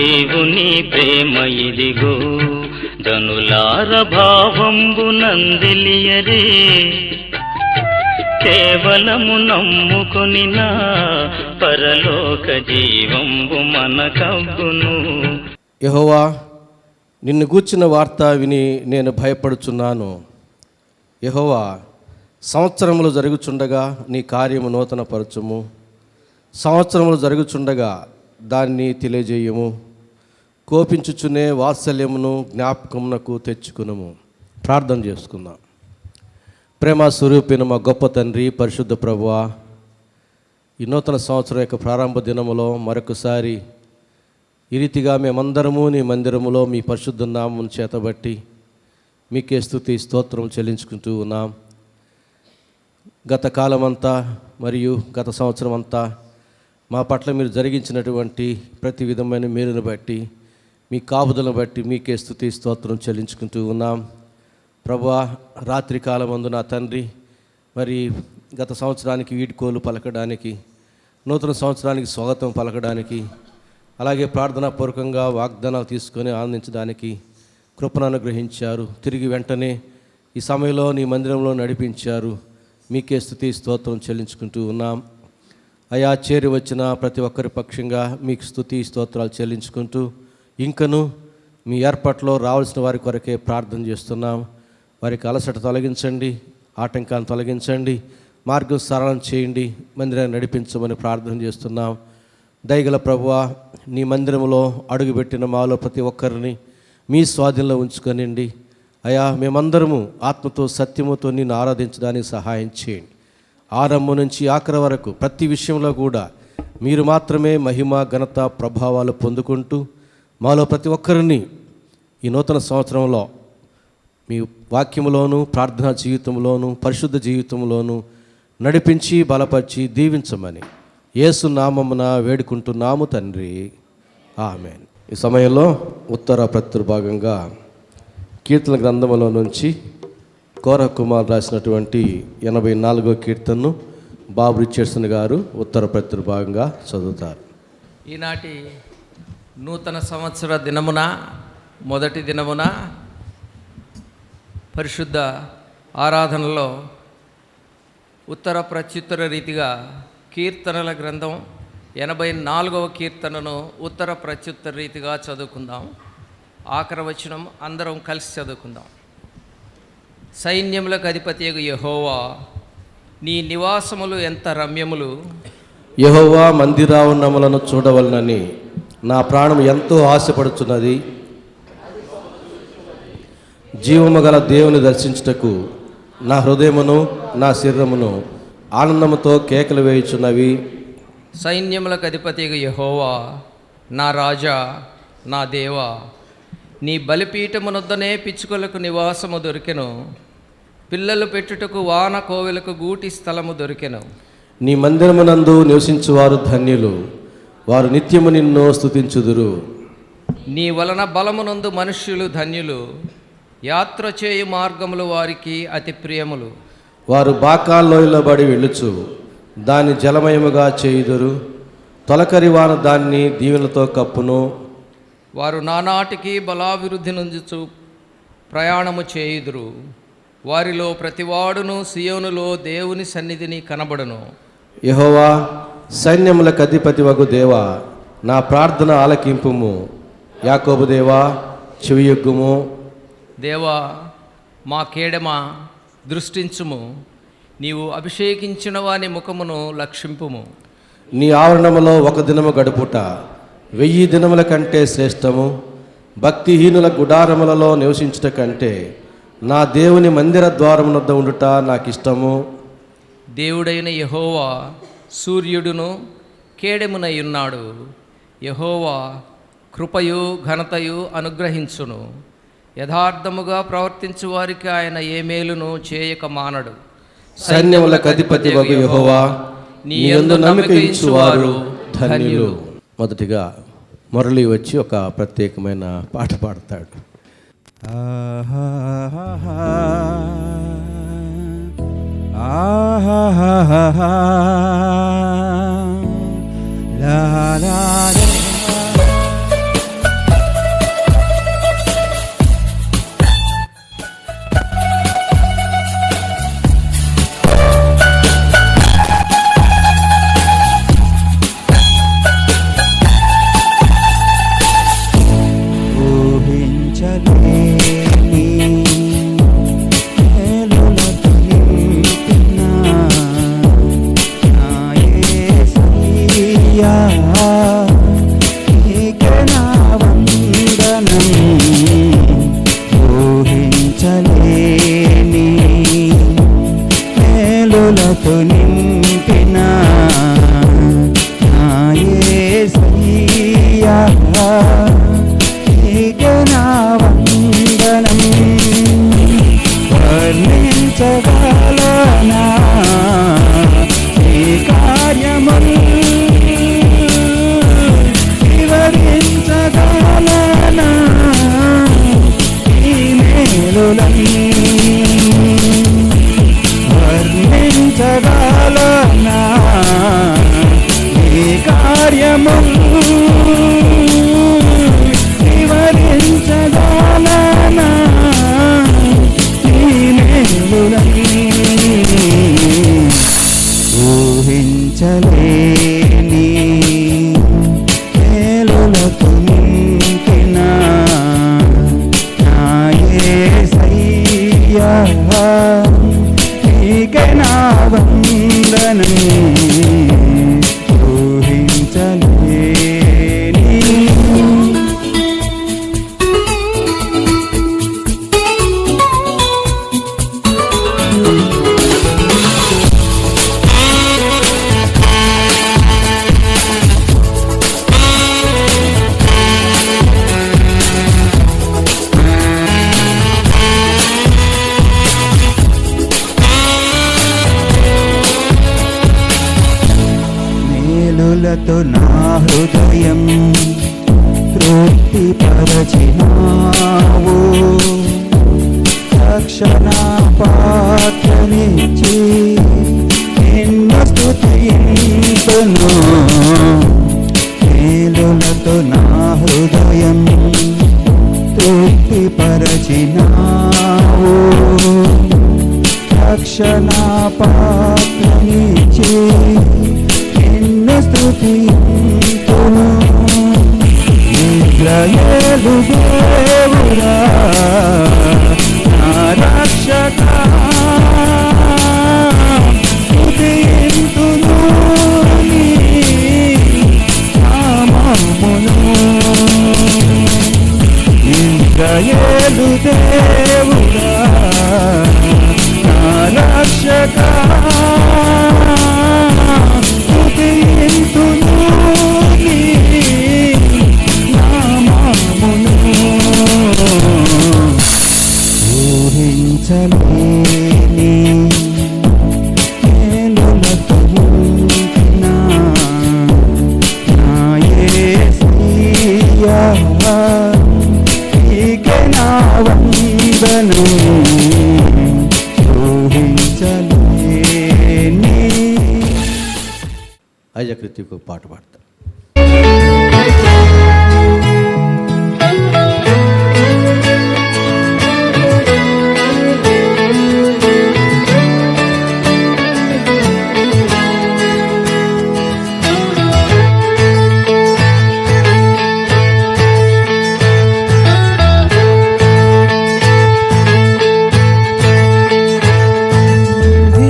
దేవుని ప్రేమ ఇదిగో జనులార భావంబు నందిలియరే కేవలము నమ్ముకొని నా పరలోక జీవంబు మనకవ్వును. యెహోవా, నిన్ను గూర్చిన వార్త విని నేను భయపడుచున్నాను. యెహోవా, సంవత్సరములు జరుగుచుండగా నీ కార్యము నూతన పరచుము. సంవత్సరములు జరుగుచుండగా దాన్ని తెలియజేయము. కోపించుచునే వాత్సల్యమును జ్ఞాపకమునకు తెచ్చుకునము. ప్రార్థన చేసుకుందాం. ప్రేమ స్వరూపిన మా గొప్ప తండ్రి, పరిశుద్ధ ప్రభువా, ఈ నూతన సంవత్సరం యొక్క ప్రారంభ దినములో మరొకసారి ఈ రీతిగా మేమందరము నీ మందిరములో మీ పరిశుద్ధ నామం చేతబట్టి మీకే స్తుతి స్తోత్రం చెల్లించుకుంటూ ఉన్నాం. గత కాలమంతా మరియు గత సంవత్సరం అంతా మా పట్ల మీరు జరిగించినటువంటి ప్రతి విధమైన మేలును బట్టి, మీ కాపుదలను బట్టి మీకే స్తుతి స్తోత్రం చెల్లించుకుంటూ ఉన్నాం. ప్రభువా, రాత్రి కాలమందు నా తండ్రి, మరి గత సంవత్సరానికి వీడ్కోలు పలకడానికి, నూతన సంవత్సరానికి స్వాగతం పలకడానికి, అలాగే ప్రార్థనాపూర్వకంగా వాగ్దానాలు తీసుకొని ఆనందించడానికి కృపను అనుగ్రహించారు. తిరిగి వెంటనే ఈ సమయంలో నీ మందిరంలో నడిపించారు. మీకే స్తుతి స్తోత్రం చెల్లించుకుంటూ ఉన్నాం. అయా, చేరి వచ్చిన ప్రతి ఒక్కరి పక్షంగా మీకు స్తుతి స్తోత్రాలు చెల్లించుకుంటూ ఇంకను మీ ఏర్పాట్లో రావాల్సిన వారి కొరకే ప్రార్థన చేస్తున్నాం. వారికి అలసట తొలగించండి, ఆటంకాన్ని తొలగించండి, మార్గం సరళం చేయండి, మందిరాన్ని నడిపించమని ప్రార్థన చేస్తున్నాం. దయగల ప్రభువా, నీ మందిరంలో అడుగుపెట్టిన మాలో ప్రతి ఒక్కరిని మీ స్వాధీనంలో ఉంచుకొనండి. అయా, మేమందరము ఆత్మతో సత్యముతో నిన్ను ఆరాధించడానికి సహాయం చేయండి. ఆరంభం నుంచి ఆఖరి వరకు ప్రతి విషయంలో కూడా మీరు మాత్రమే మహిమ, ఘనత, ప్రభావాలు పొందుకుంటూ మాలో ప్రతి ఒక్కరిని ఈ నూతన సంవత్సరంలో మీ వాక్యములోను, ప్రార్థనా జీవితంలోను, పరిశుద్ధ జీవితంలోను నడిపించి బలపరిచి దీవించమని యేసు నామమున వేడుకుంటున్నాము తండ్రి, ఆమేన్. ఈ సమయంలో ఉత్తర ప్రత్యుర్భాగంగా కీర్తన గ్రంథములో నుంచి కోర కుమార్ రాసినటువంటి 84వ కీర్తనను బాబు రిచర్డ్సన్ గారు ఉత్తర ప్రత్యుర్భాగంగా చదువుతారు. ఈనాటి నూతన సంవత్సర దినమున, మొదటి దినమున పరిశుద్ధ ఆరాధనలో ఉత్తర ప్రత్యుత్తర రీతిగా కీర్తనల గ్రంథం 84వ కీర్తనను ఉత్తర ప్రత్యుత్తర రీతిగా చదువుకుందాం. ఆఖరి వచనం అందరం కలిసి చదువుకుందాం. సైన్యములకు అధిపతియగు యెహోవా, నీ నివాసములు ఎంత రమ్యములు. యెహోవా మందిరావరణములను చూడవలనని నా ప్రాణం ఎంతో ఆశపడుచున్నది. జీవము గల దేవుని దర్శించుటకు నా హృదయమును నా శరీరమును ఆనందముతో కేకలు వేయుచున్నవి. సైన్యములకు అధిపతియగు యెహోవా, నా రాజా, నా దేవా, నీ బలిపీఠమునొద్దనే పిచ్చుకలకు నివాసము దొరికెను, పిల్లలు పెట్టుటకు వాన కోవెలకు గూటి స్థలము దొరికెను. నీ మందిరమునందు నివసించువారు ధన్యులు, వారు నిత్యము నిన్ను స్తుతించుదురు. నీ వలన బలమునందు మనుష్యులు ధన్యులు, యాత్ర చేయు మార్గములు వారికి అతి ప్రియములు. వారు బాకాల్లోయలో బడి వెళ్ళుచు దాన్ని జలమయముగా చేయుదురు, తొలకరి వాన దాన్ని దీవెనలతో కప్పును. వారు నానాటికి బలాభివృద్ధి నుంచుచు ప్రయాణము చేయుదురు, వారిలో ప్రతివాడును సియోనులో దేవుని సన్నిధిని కనబడును. యెహోవా, సైన్యములకు అధిపతి వగు దేవా, నా ప్రార్థన ఆలకింపుము. యాకోబు దేవా, చెవియొగ్గుము. దేవా, మా కేడమ దృష్టించుము, నీవు అభిషేకించిన వాని ముఖమును లక్షింపుము. నీ ఆవరణములో ఒక దినము గడుపుట 1000 దినముల కంటే శ్రేష్టము. భక్తిహీనుల గుడారములలో నివసించుట కంటే నా దేవుని మందిర ద్వారమునొద్ద ఉండుట నాకిష్టము. దేవుడైన యెహోవా సూర్యుడును కేడెమునై ఉన్నాడు. యెహోవా కృపయు ఘనతయు అనుగ్రహించును. యథార్థముగా ప్రవర్తించు వారికి ఆయన ఏ మేలును చేయక మానడు. సైన్యములకు అధిపతి వగు యెహోవా, నీ యందు నమ్మిక ఉంచువారు ధన్యులు. మొదటిగా మురళి వచ్చి ఒక ప్రత్యేకమైన పాట పాడతాడు. వర్ణించగలనా నీ మేలులని ఊహించలేని మేలులకు నింపిన నా యేసయ్యా నీకే నా వందనం ఊహించలేని మేలులతో నా హృదయం తృప్తిపరచినావు రక్షణ పాత్రనిచ్చి నిన్ను స్తుతింతును మేలులతో నా హృదయం తృప్తిపరచినావు రక్షణ పాత్రనిచ్చి నిన్ను స్తుతింతును ఇశ్రాయేలు దేవుడా నా రక్షకా స్తుతింతును నీ నామమును ఇశ్రాయేలు దేవుడా నా రక్షకా స్తుతింతును నీ నామమును ఊహించలేని మేలులతో నింపిన నా యేసయ్యా నీకే నా వందనం ఊహించలేని ఐజాక్ రిత్విక్ ఒక పాట పాడతారు.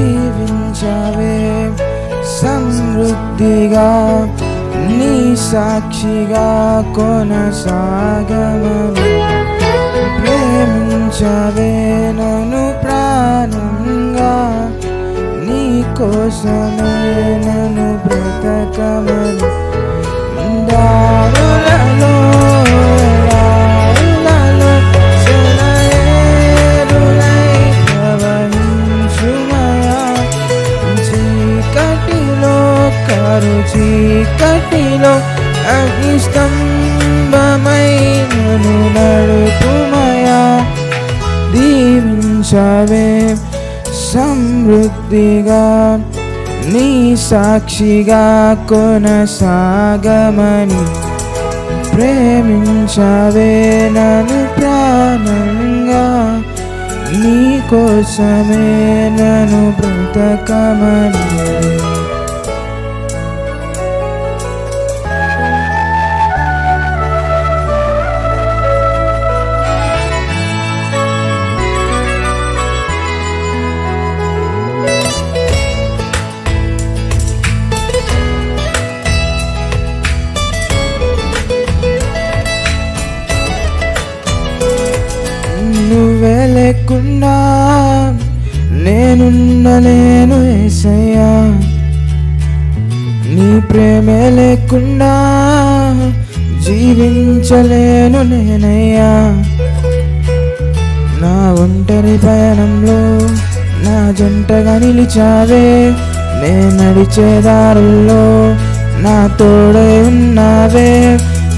దీవించవే సమృద్ధిగా నీ సాక్షిగా కొనసాగమని ప్రేమించవే నన్ను ప్రాణంగా నీ కోసమే నన్ను బ్రతకమని దారులలో రాళ్ళలో సెలయేరులై ప్రవహించుమయా చీకటిలో కరు చీకటిలో అగ్నిస్తంభమై నన్ను నడుపుమయా దీవించవే సమృద్ధిగా నీ సాక్షిగా కొనసాగమని ప్రేమించవే నన్ను ప్రాణంగా నీ కోసమే నన్ను బ్రతకమని నువ్వే లేకుండా నేనుండలేను యేసయ్యా నీ ప్రేమే లేకుండా జీవించలేను నేనయ్యా నా ఒంటరి పయనంలో నా జంటగా నిలిచావే నే నడిచే దారుల్లో నా తోడే ఉన్నావే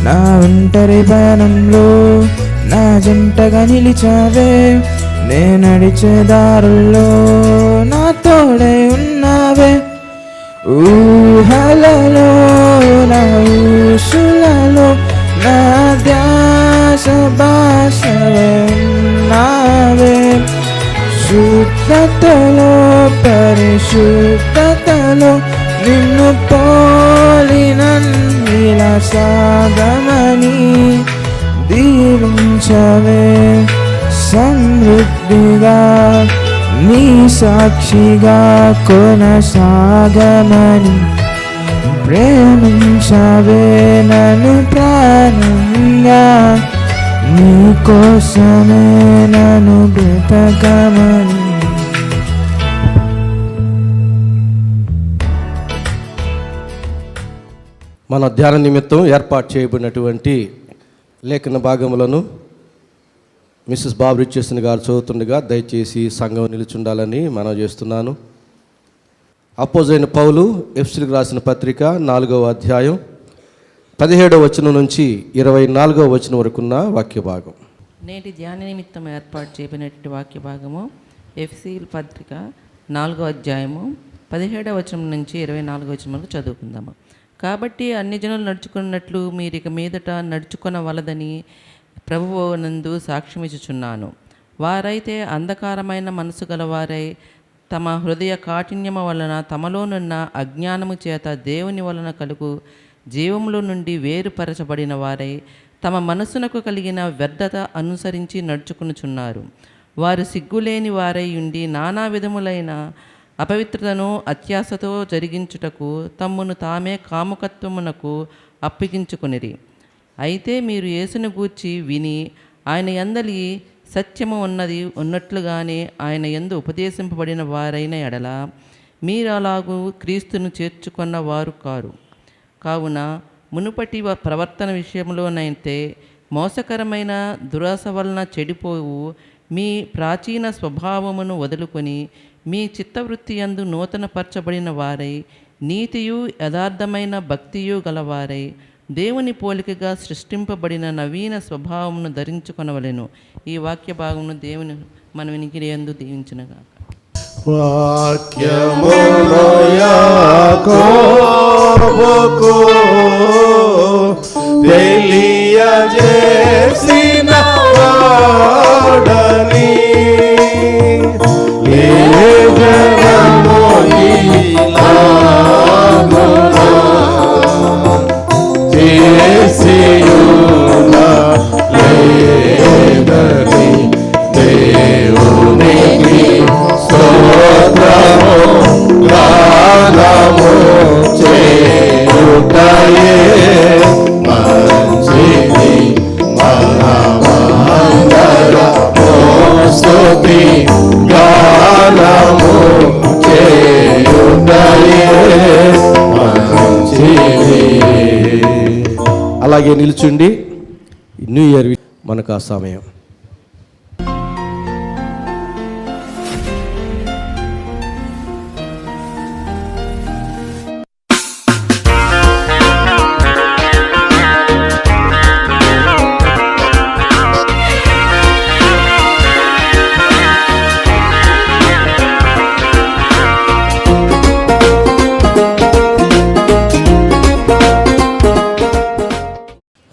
నా ఒంటరి పయనంలో నా జంటగా నిలిచావే నే నడిచే దారుల్లో నా తోడే ఉన్నావే ఊహలలో నా ఊసులలో నా ధ్యాస శ్వాసవే ఉన్నావే. శుద్ధతలో పరిశుద్ధతలో నిన్ను పోలినన్నిలా సాగమని దీవించవే. సమృద్ధిగా నీ సాక్షిగా కొనసాగమని ప్రేమించవే నన్ను ప్రాణంగా. నీ కోసమే నన్ను బ్రతకమని. మన ధ్యాన నిమిత్తం ఏర్పాటు చేయబడినటువంటి లేఖన భాగములను మిస్సెస్ బాబు రిచెసన్ గారు చదువుతుండగా దయచేసి సంఘం నిలుచుండాలని మనం చేస్తున్నాను. అపోజైన పౌలు ఎఫెసీయులకు రాసిన పత్రిక 4వ అధ్యాయం 17వ వచనం నుంచి 24వ వచనం వరకున్న వాక్య భాగం. నేటి ధ్యాన నిమిత్తం ఏర్పాటు చేయబడినటువంటి వాక్య భాగము ఎఫెసీయుల పత్రిక 4వ అధ్యాయము 17వ వచనం నుంచి 24వ వచనం వరకు చదువుకుందాము. కాబట్టి అన్ని జనులు నడుచుకున్నట్లు మీరు ఇక మీదట నడుచుకొనవలదని ప్రభువు నందు సాక్ష్యమిచ్చుచున్నాను. వారైతే అంధకారమైన మనసు గలవారై తమ హృదయ కాఠిన్యము వలన తమలోనున్న అజ్ఞానము చేత దేవుని వలన కలుగు జీవములో నుండి వేరుపరచబడిన వారై తమ మనస్సునకు కలిగిన వ్యర్థత అనుసరించి నడుచుకునుచున్నారు. వారు సిగ్గులేని వారై ఉండి నానా విధములైన అపవిత్రతను అత్యాశతో జరిగించుటకు తమ్మును తామే కాముకత్వమునకు అప్పగించుకొనిరి. అయితే మీరు యేసును గూర్చి విని ఆయన యందలి సత్యము ఉన్నట్లుగానే ఆయన యందు ఉపదేశింపబడిన వారైన ఎడల మీరు అలాగూ క్రీస్తును చేర్చుకున్న వారు కావున మునుపటి ప్రవర్తన విషయంలోనైతే మోసకరమైన దురాశ వలన చెడిపోవు మీ ప్రాచీన స్వభావమును వదులుకొని మీ చిత్తవృత్తి యందు నూతనపరచబడిన వారై నీతియు యథార్థమైన భక్తియు గలవారై దేవుని పోలికగా సృష్టింపబడిన నవీన స్వభావమును ధరించుకొనవలెను. ఈ వాక్య భాగమును దేవుని మన వినికిడి యందు దీవించునుగాక. వాక్యమును యాకోబుకు తెలియజేసిన వాడని ఏ జనము ఇలాగునా చేసియునా లేదని దేవునికి స్తోత్రము గానము చేయుటయే మంచిది మనమందరము స్తుతి గానము చేయుటయే మంచిది. అలాగే నిల్చుండి న్యూ ఇయర్ మనకు ఆ సమయం.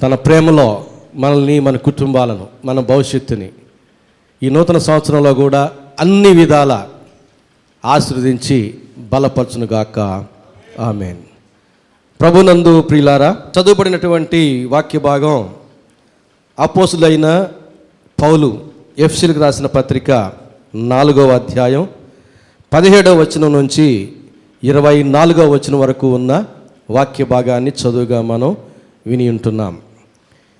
తన ప్రేమలో మనల్ని, మన కుటుంబాలను, మన భవిష్యత్తుని ఈ నూతన సంవత్సరంలో కూడా అన్ని విధాల ఆశీర్వదించి బలపరచునుగాక. ఆమేన్. ప్రభునందు ప్రియులారా, చదువుబడినటువంటి వాక్య భాగం అపోస్తులైన పౌలు ఎఫెసీయులకు రాసిన పత్రిక 4వ అధ్యాయం 17వ వచనం నుంచి 24వ వచనం వరకు ఉన్న వాక్య భాగాన్ని చదువుగా మనం విని ఉంటున్నాం.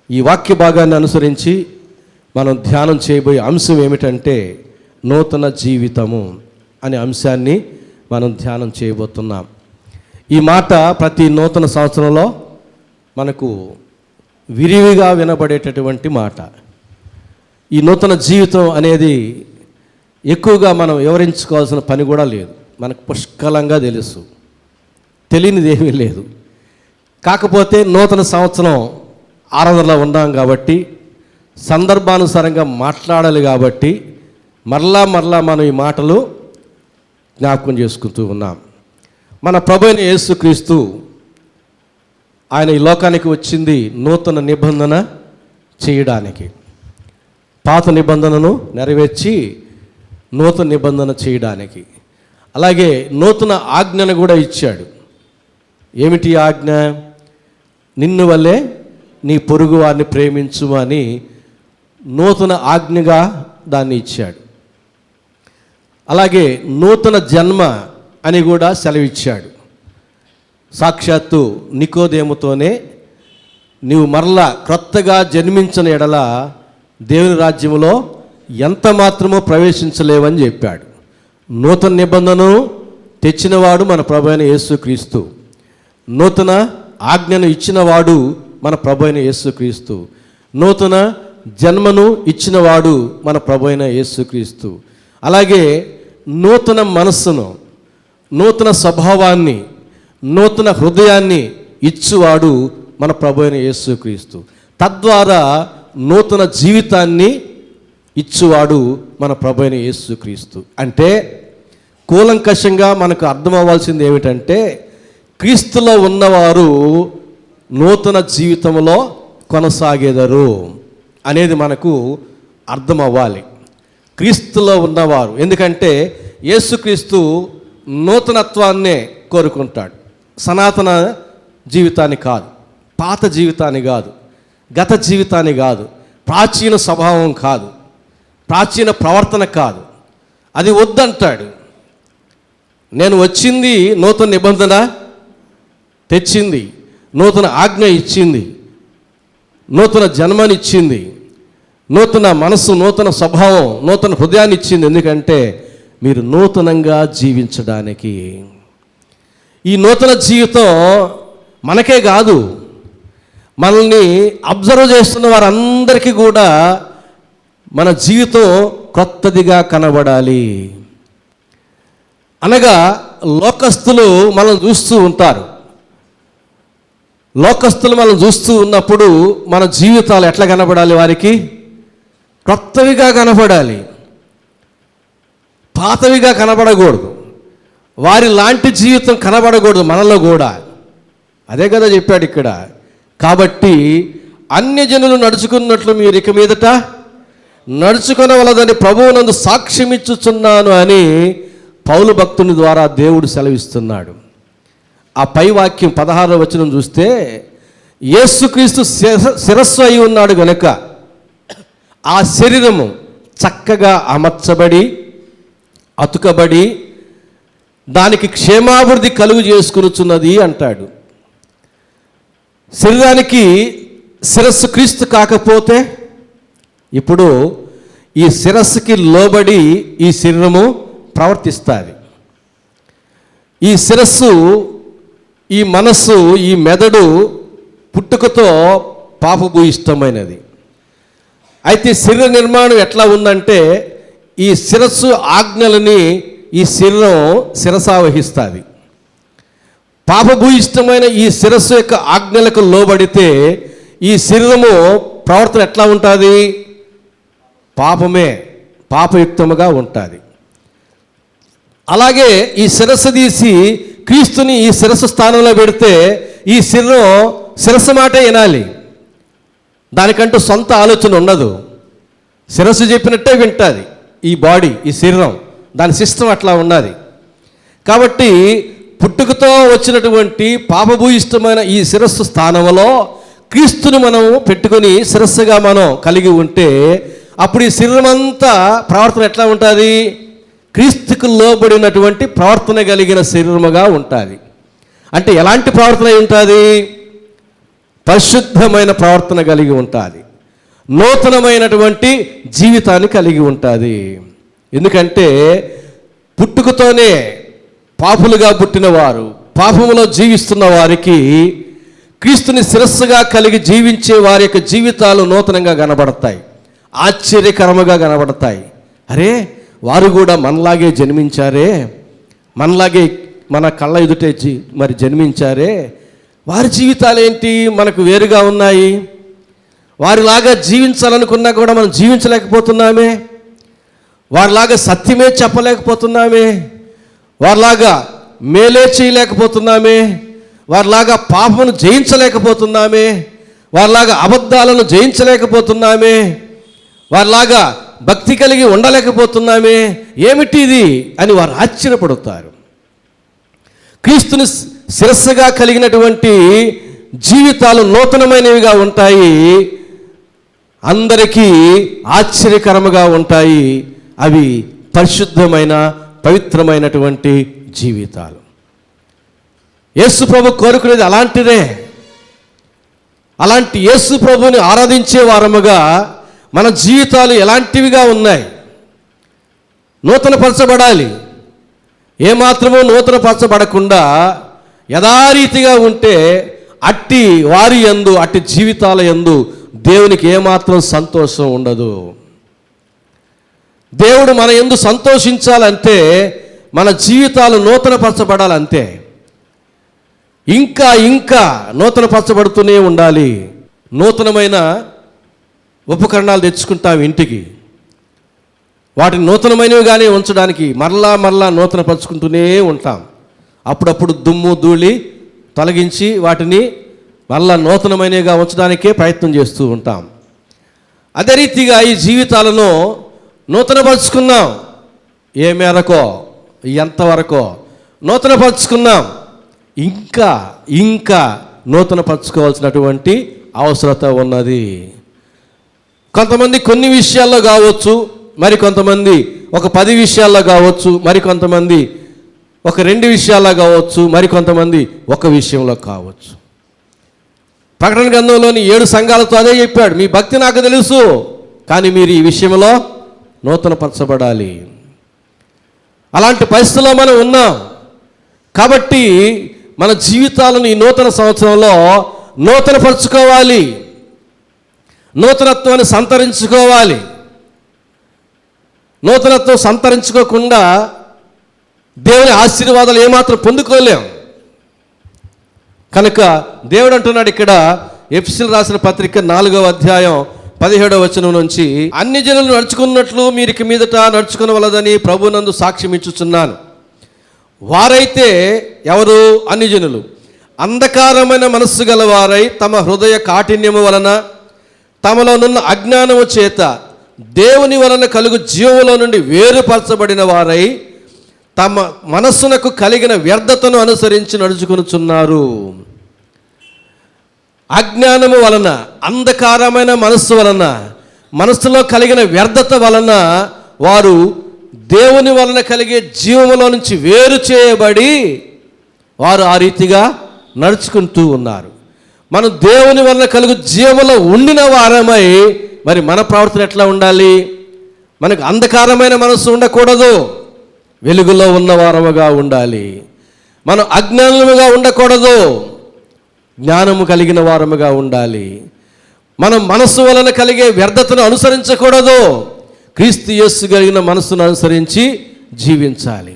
ఈ వాక్య భాగాన్ని అనుసరించి మనం ధ్యానం చేయబోయే అంశం ఏమిటంటే నూతన జీవితము అనే అంశాన్ని మనం ధ్యానం చేయబోతున్నాం. ఈ మాట ప్రతి నూతన సంవత్సరంలో మనకు విరివిగా వినబడేటటువంటి మాట. ఈ నూతన జీవితం అనేది ఎక్కువగా మనం వివరించుకోవాల్సిన పని కూడా లేదు, మనకు పుష్కలంగా తెలుసు, తెలియనిది ఏమీ లేదు. కాకపోతే నూతన సంవత్సరం ఆరాధనలో ఉన్నాం కాబట్టి, సందర్భానుసారంగా మాట్లాడాలి కాబట్టి మరలా మనం ఈ మాటలు జ్ఞాపకం చేసుకుంటూ ఉన్నాం. మన ప్రభువైన యేసుక్రీస్తు ఆయన ఈ లోకానికి వచ్చింది నూతన నిబంధన చేయడానికి. పాత నిబంధనను నెరవేర్చి నూతన నిబంధన చేయడానికి. అలాగే నూతన ఆజ్ఞను కూడా ఇచ్చాడు. ఏమిటి ఆజ్ఞ? నిన్ను వల్లే నీ పొరుగు వారిని ప్రేమించుము అని నూతన ఆజ్ఞగా దాన్ని ఇచ్చాడు. అలాగే నూతన జన్మ అని కూడా సెలవిచ్చాడు. సాక్షాత్తు నికోదేముతోనే నీవు మరలా క్రొత్తగా జన్మించిన ఎడల దేవుని రాజ్యములో ఎంత మాత్రమో ప్రవేశించలేవని చెప్పాడు. నూతన నిబంధనను తెచ్చినవాడు మన ప్రభు అయిన యేసుక్రీస్తు. నూతన ఆజ్ఞను ఇచ్చినవాడు మన ప్రభు అయిన యేసుక్రీస్తు. నూతన జన్మను ఇచ్చినవాడు మన ప్రభు అయిన యేసుక్రీస్తు. అలాగే నూతన మనస్సును, నూతన స్వభావాన్ని, నూతన హృదయాన్ని ఇచ్చువాడు మన ప్రభు అయిన యేసుక్రీస్తు. తద్వారా నూతన జీవితాన్ని ఇచ్చువాడు మన ప్రభు అయిన యేసుక్రీస్తు. అంటే కూలంకషంగా మనకు అర్థం అవ్వాల్సింది ఏమిటంటే, క్రీస్తులో ఉన్నవారు నూతన జీవితంలో కొనసాగేదరు అనేది మనకు అర్థం అవ్వాలి. క్రీస్తులో ఉన్నవారు, ఎందుకంటే యేసుక్రీస్తు నూతనత్వాన్నే కోరుకుంటాడు. సనాతన జీవితాన్ని కాదు, పాత జీవితాన్ని కాదు, గత జీవితాన్ని కాదు, ప్రాచీన స్వభావం కాదు, ప్రాచీన ప్రవర్తన కాదు. అది వద్దంటాడు. నేను వచ్చింది నూతన నిబంధన తెచ్చింది, నూతన ఆజ్ఞ ఇచ్చింది, నూతన జన్మనిచ్చింది, నూతన మనసు, నూతన స్వభావం, నూతన హృదయాన్ని ఇచ్చింది. ఎందుకంటే మీరు నూతనంగా జీవించడానికి. ఈ నూతన జీవితం మనకే కాదు, మనల్ని అబ్జర్వ్ చేస్తున్న వారందరికీ కూడా మన జీవితం కొత్తదిగా కనబడాలి. అనగా లోకస్తులు మనం చూస్తూ ఉంటారు. లోకస్తులు మనం చూస్తూ ఉన్నప్పుడు మన జీవితాలు ఎట్లా కనబడాలి? వారికి కొత్తవిగా కనబడాలి, పాతవిగా కనబడకూడదు. వారి లాంటి జీవితం కనబడకూడదు మనలో కూడా. అదే కదా చెప్పాడు ఇక్కడ. కాబట్టి అన్యజనులు నడుచుకున్నట్లు మీరు ఇక మీదట నడుచుకొనవలదని ప్రభువునందు సాక్ష్యమిచ్చుచున్నాను అని పౌలు భక్తుని ద్వారా దేవుడు సెలవిస్తున్నాడు. ఆ పై వాక్యం 16వ వచనం చూస్తే, యేసుక్రీస్తు శిరస్సు అయి ఉన్నాడు గనుక ఆ శరీరము చక్కగా అమర్చబడి అతుకబడి దానికి క్షేమాభివృద్ధి కలుగు చేసుకునుచున్నది అంటాడు. శరీరానికి శిరస్సు క్రీస్తు కాకపోతే ఇప్పుడు ఈ శిరస్సుకి లోబడి ఈ శరీరము ప్రవర్తిస్తుంది. ఈ శిరస్సు, ఈ మనస్సు, ఈ మెదడు పుట్టుకతో పాపభూయిష్టమైనది. అయితే శరీర నిర్మాణం ఎట్లా ఉందంటే, ఈ శిరస్సు ఆజ్ఞలని ఈ శరీరం శిరసావహిస్తుంది. పాపభూయిష్టమైన ఈ శిరస్సు యొక్క ఆజ్ఞలకు లోబడితే ఈ శరీరము ప్రవర్తన ఎట్లా ఉంటుంది? పాపమే, పాపయుక్తముగా ఉంటుంది. అలాగే ఈ శిరస్సు తీసి క్రీస్తుని ఈ శిరస్సు స్థానంలో పెడితే ఈ శరీరం శిరస్సు మాటే వినాలి. దానికంటూ సొంత ఆలోచన ఉండదు. శిరస్సు చెప్పినట్టే వింటుంది ఈ బాడీ, ఈ శరీరం, దాని సిస్టమ్ అట్లా ఉన్నది. కాబట్టి పుట్టుకతో వచ్చినటువంటి పాపభూయిష్టమైన ఈ శిరస్సు స్థానంలో క్రీస్తుని మనం పెట్టుకొని శిరస్సుగా మనం కలిగి ఉంటే అప్పుడు ఈ శరీరం అంతా ప్రవర్తన ఎట్లా ఉంటుంది? క్రీస్తుకు లోబడినటువంటి ప్రవర్తన కలిగిన శరీరముగా ఉంటుంది. అంటే ఎలాంటి ప్రవర్తన ఉంటుంది? పరిశుద్ధమైన ప్రవర్తన కలిగి ఉంటుంది, నూతనమైనటువంటి జీవితాన్ని కలిగి ఉంటుంది. ఎందుకంటే పుట్టుకతోనే పాపులుగా పుట్టిన వారు, పాపములో జీవిస్తున్న వారికి క్రీస్తుని శిరస్సుగా కలిగి జీవించే వారి యొక్క జీవితాలు నూతనంగా కనబడతాయి, ఆశ్చర్యకరముగా కనబడతాయి. అరే, వారు కూడా మనలాగే జన్మించారే, మనలాగే మన కళ్ళ ఎదుటే మరి జన్మించారే, వారి జీవితాలు ఏంటి మనకు వేరుగా ఉన్నాయి, వారిలాగా జీవించాలనుకున్నా కూడా మనం జీవించలేకపోతున్నామే, వారిలాగా సత్యమే చెప్పలేకపోతున్నామే, వారిలాగా మేలే చేయలేకపోతున్నామే, వారిలాగా పాపమును జయించలేకపోతున్నామే, వారిలాగా అబద్ధాలను జయించలేకపోతున్నామే, వారిలాగా భక్తి కలిగి ఉండలేకపోతున్నామే, ఏమిటి ఇది అని వారు ఆశ్చర్యపడతారు. క్రీస్తుని శిరస్సుగా కలిగినటువంటి జీవితాలు నూతనమైనవిగా ఉంటాయి, అందరికీ ఆశ్చర్యకరముగా ఉంటాయి. అవి పరిశుద్ధమైన పవిత్రమైనటువంటి జీవితాలు. యేసు ప్రభు కోరుకునేది అలాంటిదే. అలాంటి యేసు ప్రభుని ఆరాధించే వారముగా మన జీవితాలు ఎలాంటివిగా ఉన్నాయి? నూతనపరచబడాలి. ఏమాత్రమూ నూతనపరచబడకుండా యథారీతిగా ఉంటే అట్టి వారి యందు, అట్టి జీవితాల యందు దేవునికి ఏమాత్రం సంతోషం ఉండదు. దేవుడు మన యందు సంతోషించాలంటే మన జీవితాలు నూతనపరచబడాలంతే. ఇంకా ఇంకా నూతనపరచబడుతూనే ఉండాలి. నూతనమైన ఉపకరణాలు తెచ్చుకుంటాం ఇంటికి, వాటిని నూతనమైనవిగానే ఉంచడానికి మరలా మరలా నూతనపరుచుకుంటూనే ఉంటాం. అప్పుడప్పుడు దుమ్ము ధూళి తొలగించి వాటిని మరలా నూతనమైనవిగా ఉంచడానికే ప్రయత్నం చేస్తూ ఉంటాం. అదే రీతిగా ఈ జీవితాలను నూతనపరుచుకున్నాం. ఏ మేరకో, ఎంతవరకో నూతనపరుచుకున్నాం. ఇంకా ఇంకా నూతనపరచుకోవాల్సినటువంటి అవసరత ఉన్నది. కొంతమంది కొన్ని విషయాల్లో కావచ్చు, మరి కొంతమంది ఒక 10 విషయాల్లో కావచ్చు, మరి కొంతమంది ఒక 2 విషయాల్లో కావచ్చు, మరి కొంతమంది ఒక విషయంలో కావచ్చు. ప్రకటన గ్రంథంలోని 7 సంఘాలతో అదే చెప్పాడు, మీ భక్తి నాకు తెలుసు, కానీ మీరు ఈ విషయంలో నూతనపరచబడాలి. అలాంటి పరిస్థితుల్లో మనం ఉన్నాం. కాబట్టి మన జీవితాలను ఈ నూతన సంవత్సరంలో నూతనపరచుకోవాలి, నూతనత్వాన్ని సంతరించుకోవాలి. నూతనత్వం సంతరించుకోకుండా దేవుని ఆశీర్వాదాలు ఏమాత్రం పొందుకోలేం. కనుక దేవుడు అంటున్నాడు ఇక్కడ, ఎఫెసీయులకు రాసిన పత్రిక 4వ అధ్యాయం 17వ వచనం నుంచి, అన్ని జనులు నడుచుకున్నట్లు మీరు ఇక మీదట నడుచుకునవలదని ప్రభునందు సాక్ష్యం ఇచ్చుచున్నాను. వారైతే ఎవరు? అన్ని జనులు అంధకారమైన మనస్సు గల వారై తమ హృదయ కాఠిన్యము వలన తమలోనున్న అజ్ఞానము చేత దేవుని వలన కలుగు జీవములో నుండి వేరుపరచబడిన వారై తమ మనస్సునకు కలిగిన వ్యర్థతను అనుసరించి నడుచుకొనుచున్నారు. అజ్ఞానము వలన, అంధకారమైన మనస్సు వలన, మనస్సులో కలిగిన వ్యర్థత వలన వారు దేవుని వలన కలిగే జీవములో నుంచి వేరు చేయబడి వారు ఆ రీతిగా నడుచుకుంటూ ఉన్నారు. మనం దేవుని వలన కలుగు జీవములో ఉండిన వారమై మరి మన ప్రవర్తన ఎట్లా ఉండాలి? మనకు అంధకారమైన మనస్సు ఉండకూడదు, వెలుగులో ఉన్న వారముగా ఉండాలి. మనం అజ్ఞానముగా ఉండకూడదు, జ్ఞానము కలిగిన వారముగా ఉండాలి. మనం మనస్సు వలన కలిగే వ్యర్థతను అనుసరించకూడదు, క్రీస్తు యేసు కలిగిన మనస్సును అనుసరించి జీవించాలి.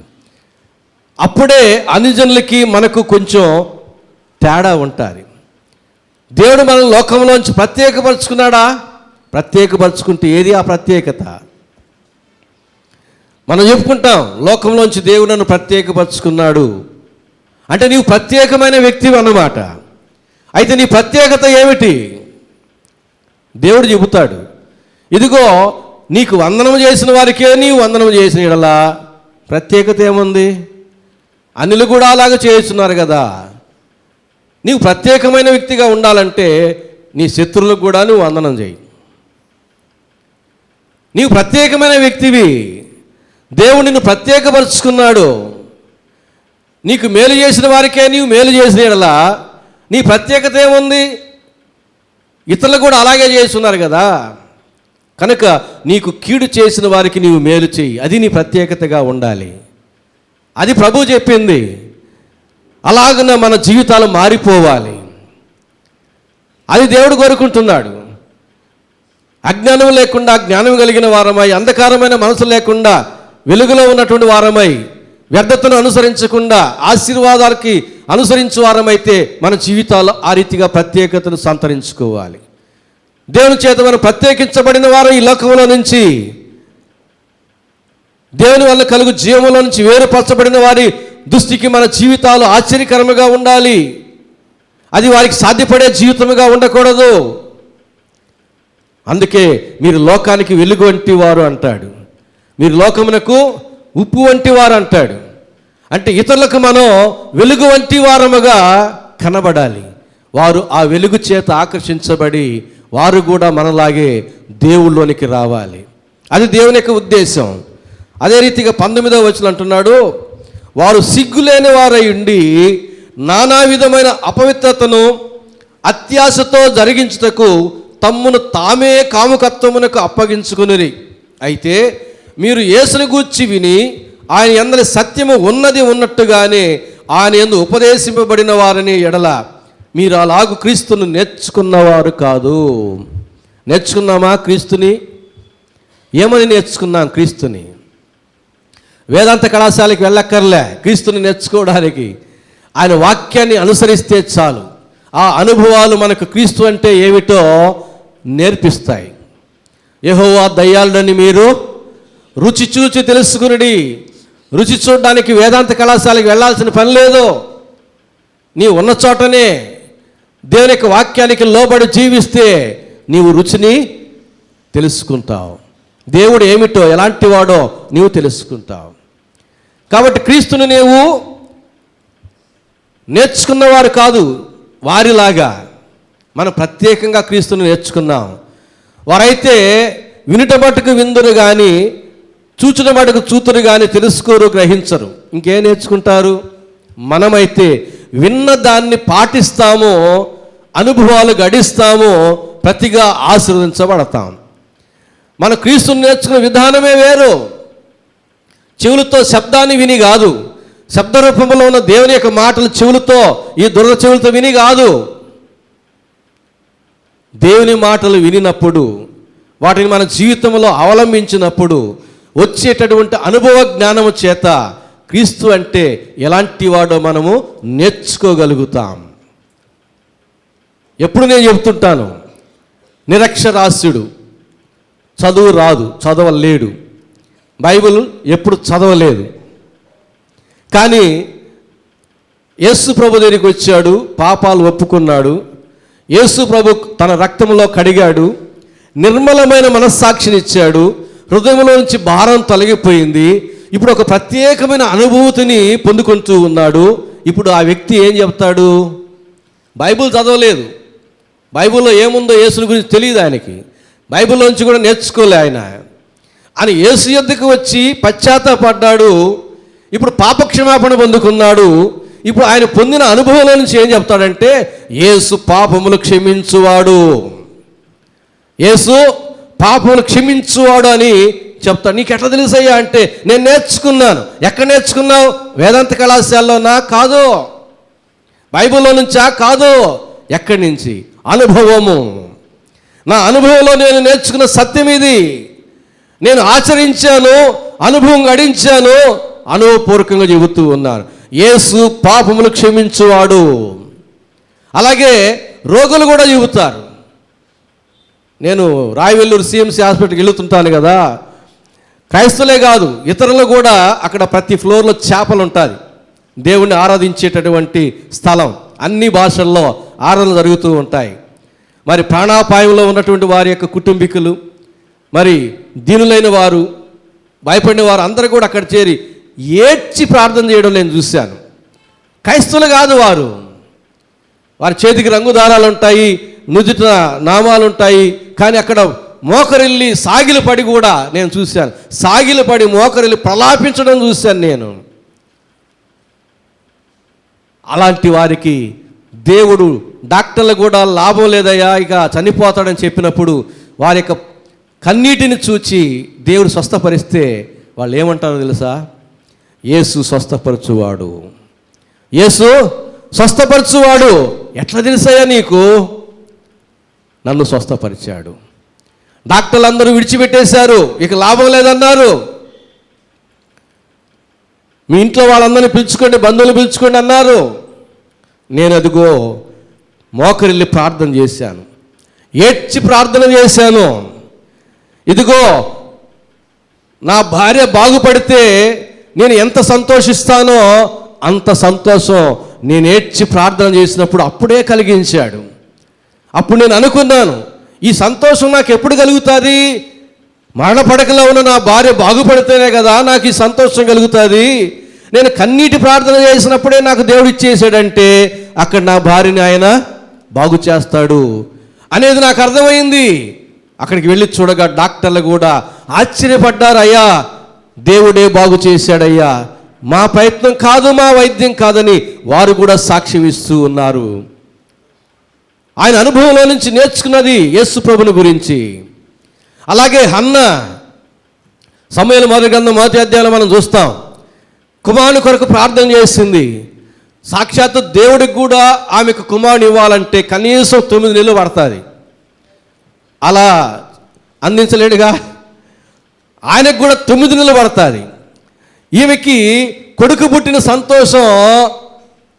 అప్పుడే అన్ని జనులకి మనకు కొంచెం తేడా ఉంటుంది. దేవుడు మన లోకంలోంచి ప్రత్యేకపరుచుకున్నాడా? ప్రత్యేకపరుచుకుంటే ఏది ఆ ప్రత్యేకత? మనం చెప్పుకుంటాం, లోకంలోంచి దేవుడు నన్ను ప్రత్యేకపరుచుకున్నాడు అంటే నీవు ప్రత్యేకమైన వ్యక్తివి అన్నమాట. అయితే నీ ప్రత్యేకత ఏమిటి? దేవుడు చెబుతాడు, ఇదిగో నీకు వందనము చేసిన వారికే నీవు వందనము చేసిన యెడల ప్రత్యేకత ఏముంది? అన్యులు కూడా అలాగే చేస్తున్నారు కదా. నీవు ప్రత్యేకమైన వ్యక్తిగా ఉండాలంటే నీ శత్రువులకు కూడా నువ్వు వందనం చేయి. నీవు ప్రత్యేకమైన వ్యక్తివి, దేవుడు నిన్ను ప్రత్యేకపరుచుకున్నాడు. నీకు మేలు చేసిన వారికే నీవు మేలు చేసిన యెడల నీ ప్రత్యేకత ఏముంది? ఇతరులు కూడా అలాగే చేస్తున్నారు కదా. కనుక నీకు కీడు చేసిన వారికి నీవు మేలు చేయి, అది నీ ప్రత్యేకతగా ఉండాలి. అది ప్రభువు చెప్పింది. అలాగన మన జీవితాలు మారిపోవాలి, అది దేవుడు కోరుకుంటున్నాడు. అజ్ఞానం లేకుండా జ్ఞానం కలిగిన వారమై, అంధకారమైన మనసు లేకుండా వెలుగులో ఉన్నటువంటి వారమై, వ్యర్థతను అనుసరించకుండా ఆశీర్వాదాలకి అనుసరించే వారమైతే మన జీవితాలు ఆ రీతిగా ప్రత్యేకతను సంతరించుకోవాలి. దేవుని చేత మనం ప్రత్యేకించబడిన వారు ఈ లోకంలో నుంచి, దేవుని వల్ల కలుగు జీవములో నుంచి వేరుపరచబడిన వారి దృష్టికి మన జీవితాలు ఆశ్చర్యకరముగా ఉండాలి. అది వారికి సాధ్యపడే జీవితముగా ఉండకూడదు. అందుకే మీరు లోకానికి వెలుగు వంటి వారు అంటాడు, మీరు లోకమునకు ఉప్పు వంటి వారు అంటాడు. అంటే ఇతరులకు మనం వెలుగు వంటి వారముగా కనబడాలి. వారు ఆ వెలుగు చేత ఆకర్షించబడి వారు కూడా మనలాగే దేవుళ్ళలోనికి రావాలి. అది దేవుని యొక్క ఉద్దేశం. అదే రీతిగా 19వ వచనం అంటున్నాడు, వారు సిగ్గులేని వారై ఉండి నానా విధమైన అపవిత్రతను అత్యాశతో జరిగించుటకు తమ్మును తామే కాముకత్వమునకు అప్పగించుకుని. అయితే మీరు యేసుని గూర్చి విని ఆయన యందలి సత్యము ఉన్నది ఉన్నట్టుగానే ఆయన యందు ఉపదేశింపబడిన వారని ఎడల మీరు అలాగు క్రీస్తును నేర్చుకున్నవారు కాదు. నేర్చుకున్నామా క్రీస్తుని? ఏమని నేర్చుకున్నాం క్రీస్తుని? వేదాంత కళాశాలకి వెళ్ళక్కర్లే క్రీస్తుని నేర్చుకోవడానికి. ఆయన వాక్యాన్ని అనుసరిస్తే చాలు. ఆ అనుభవాలు మనకు క్రీస్తు అంటే ఏమిటో నేర్పిస్తాయి. యెహోవా దయ్యాలుడని మీరు రుచి చూచి తెలుసుకునుడి. రుచి చూడడానికి వేదాంత కళాశాలకు వెళ్ళాల్సిన పని లేదు. నీ ఉన్న చోటనే దేవుని యొక్క వాక్యానికి లోబడి జీవిస్తే నీవు రుచిని తెలుసుకుంటావు. దేవుడు ఏమిటో ఎలాంటి వాడో నీవు తెలుసుకుంటావు. కాబట్టి క్రీస్తుని నీవు నేర్చుకున్నవారు కాదు, వారిలాగా మనం ప్రత్యేకంగా క్రీస్తుని నేర్చుకున్నాం. వారైతే వినుట మటుకు విందురు కానీ చూచుట మటుకు చూతురు కానీ తెలుసుకోరు, గ్రహించరు. ఇంకేం నేర్చుకుంటారు? మనమైతే విన్న దాన్ని పాటిస్తామో, అనుభవాలు గడిస్తామో, ప్రతిగా ఆశీర్వదించబడతాం. మన క్రీస్తుని నేర్చుకునే విధానమే వేరు. చెవులతో శబ్దాన్ని విని కాదు, శబ్ద రూపంలో ఉన్న దేవుని యొక్క మాటలు చెవులతో, ఈ దురద చెవులతో విని కాదు. దేవుని మాటలు వినినప్పుడు, వాటిని మన జీవితంలో అవలంబించినప్పుడు వచ్చేటటువంటి అనుభవ జ్ఞానము చేత క్రీస్తు అంటే ఎలాంటి వాడో మనము నేర్చుకోగలుగుతాం. ఎప్పుడు నేను చెబుతుంటాను, నిరక్షరాస్యుడు, చదువు రాదు, చదవలేడు, బైబిల్ ఎప్పుడు చదవలేదు. కానీ యేసు ప్రభు దగ్గరికి వచ్చాడు, పాపాలు ఒప్పుకున్నాడు, యేసు ప్రభు తన రక్తంలో కడిగాడు, నిర్మలమైన మనస్సాక్షినిచ్చాడు, హృదయంలో నుంచి భారం తొలగిపోయింది. ఇప్పుడు ఒక ప్రత్యేకమైన అనుభూతిని పొందుకుంటూ ఉన్నాడు. ఇప్పుడు ఆ వ్యక్తి ఏం చెప్తాడు? బైబిల్ చదవలేదు, బైబిల్లో ఏముందో యేసుని గురించి తెలియదు ఆయనకి, బైబిల్లోంచి కూడా నేర్చుకోలే ఆయన అని యేసు యొద్దకు వచ్చి పశ్చాత్తాపడ్డాడు. ఇప్పుడు పాపక్షమాపణ పొందుకున్నాడు. ఇప్పుడు ఆయన పొందిన అనుభవంలో నుంచి ఏం చెప్తాడంటే, యేసు పాపములు క్షమించువాడు, యేసు పాపములు క్షమించువాడు అని చెప్తాడు. నీకు ఎట్లా తెలుసయ్యా అంటే, నేను నేర్చుకున్నాను. ఎక్కడ నేర్చుకున్నావు? వేదాంత కళాశాలలోనా? కాదు. బైబిల్లో నుంచా? కాదు. ఎక్కడి నుంచి? అనుభవము. నా అనుభవంలో నేను నేర్చుకున్న సత్యం ఇది. నేను ఆచరించాను, అనుభవం గడించాను, అనుభవపూర్వకంగా చెబుతూ ఉన్నాను. యేసు పాపములు క్షమించువాడు. అలాగే రోగులు కూడా చెబుతారు. నేను రాయవెల్లూరు సిఎంసి హాస్పిటల్కి వెళుతుంటాను కదా, క్రైస్తవులే కాదు ఇతరులు కూడా అక్కడ ప్రతి ఫ్లోర్లో చేపలు ఉంటుంది. దేవుణ్ణి ఆరాధించేటటువంటి స్థలం. అన్ని భాషల్లో ఆరాధనలు జరుగుతూ ఉంటాయి. మరి ప్రాణాపాయంలో ఉన్నటువంటి వారి యొక్క కుటుంబీకులు, మరి దీనులైన వారు, భయపడిన వారు అందరూ కూడా అక్కడ చేరి ఏడ్చి ప్రార్థన చేయడం నేను చూశాను. క్రైస్తవులు కాదు వారు. వారి చేతికి రంగుదారాలు ఉంటాయి, నుదుట నామాలు ఉంటాయి, కానీ అక్కడ మోకరిల్లి సాగిలపడి కూడా నేను చూశాను. సాగిలపడి మోకరిల్లి ప్రలాపించడం చూశాను నేను. అలాంటి వారికి దేవుడు డాక్టర్లు కూడా లాభం లేదయ్యా, ఇక చనిపోతాడని చెప్పినప్పుడు వారి యొక్క కన్నీటిని చూచి దేవుడు స్వస్థపరిస్తే వాళ్ళు ఏమంటారో తెలుసా? యేసు స్వస్థపరచువాడు, యేసు స్వస్థపరచువాడు. ఎట్లా తెలుసయ్యా నీకు? నన్ను స్వస్థపరిచాడు. డాక్టర్లు అందరూ విడిచిపెట్టేశారు, ఇక లాభం లేదన్నారు. మీ ఇంట్లో వాళ్ళందరినీ పిలుచుకోండి, బంధువులు పిలుచుకోండి అన్నారు. నేను అదిగో మోకరిల్లి ప్రార్థన చేశాను, ఏడ్చి ప్రార్థన చేశాను. ఇదిగో నా భార్య బాగుపడితే నేను ఎంత సంతోషిస్తానో అంత సంతోషం నేను ఏడ్చి ప్రార్థన చేసినప్పుడు అప్పుడే కలిగించాడు. అప్పుడు నేను అనుకున్నాను, ఈ సంతోషం నాకు ఎప్పుడు కలుగుతుంది? మరణ పడకలో ఉన్న నా భార్య బాగుపడితేనే కదా నాకు ఈ సంతోషం కలుగుతుంది. నేను కన్నీటి ప్రార్థన చేసినప్పుడే నాకు దేవుడు ఇచ్చేసాడంటే అక్కడ నా భార్యని ఆయన బాగు చేస్తాడు అనేది నాకు అర్థమైంది. అక్కడికి వెళ్ళి చూడగా డాక్టర్లు కూడా ఆశ్చర్యపడ్డారు. అయ్యా, దేవుడే బాగు చేశాడయ్యా, మా ప్రయత్నం కాదు, మా వైద్యం కాదని వారు కూడా సాక్ష్యం ఇస్తూ ఉన్నారు. ఆయన అనుభవంలో నుంచి నేర్చుకున్నది యేసు ప్రభుని గురించి. అలాగే హన్న, సమూయేలు మొదటి గ్రంథం 1వ అధ్యాయంలో మనం చూస్తాం, కుమారుని కొరకు ప్రార్థన చేసింది. సాక్షాత్తు దేవుడికి కూడా ఆమెకు కుమారుని ఇవ్వాలంటే కనీసం 9 నెలలు పడుతుంది. అలా అందించలేడుగా, ఆయనకు కూడా 9 నెలలు పడుతుంది. ఈమెకి కొడుకు పుట్టిన సంతోషం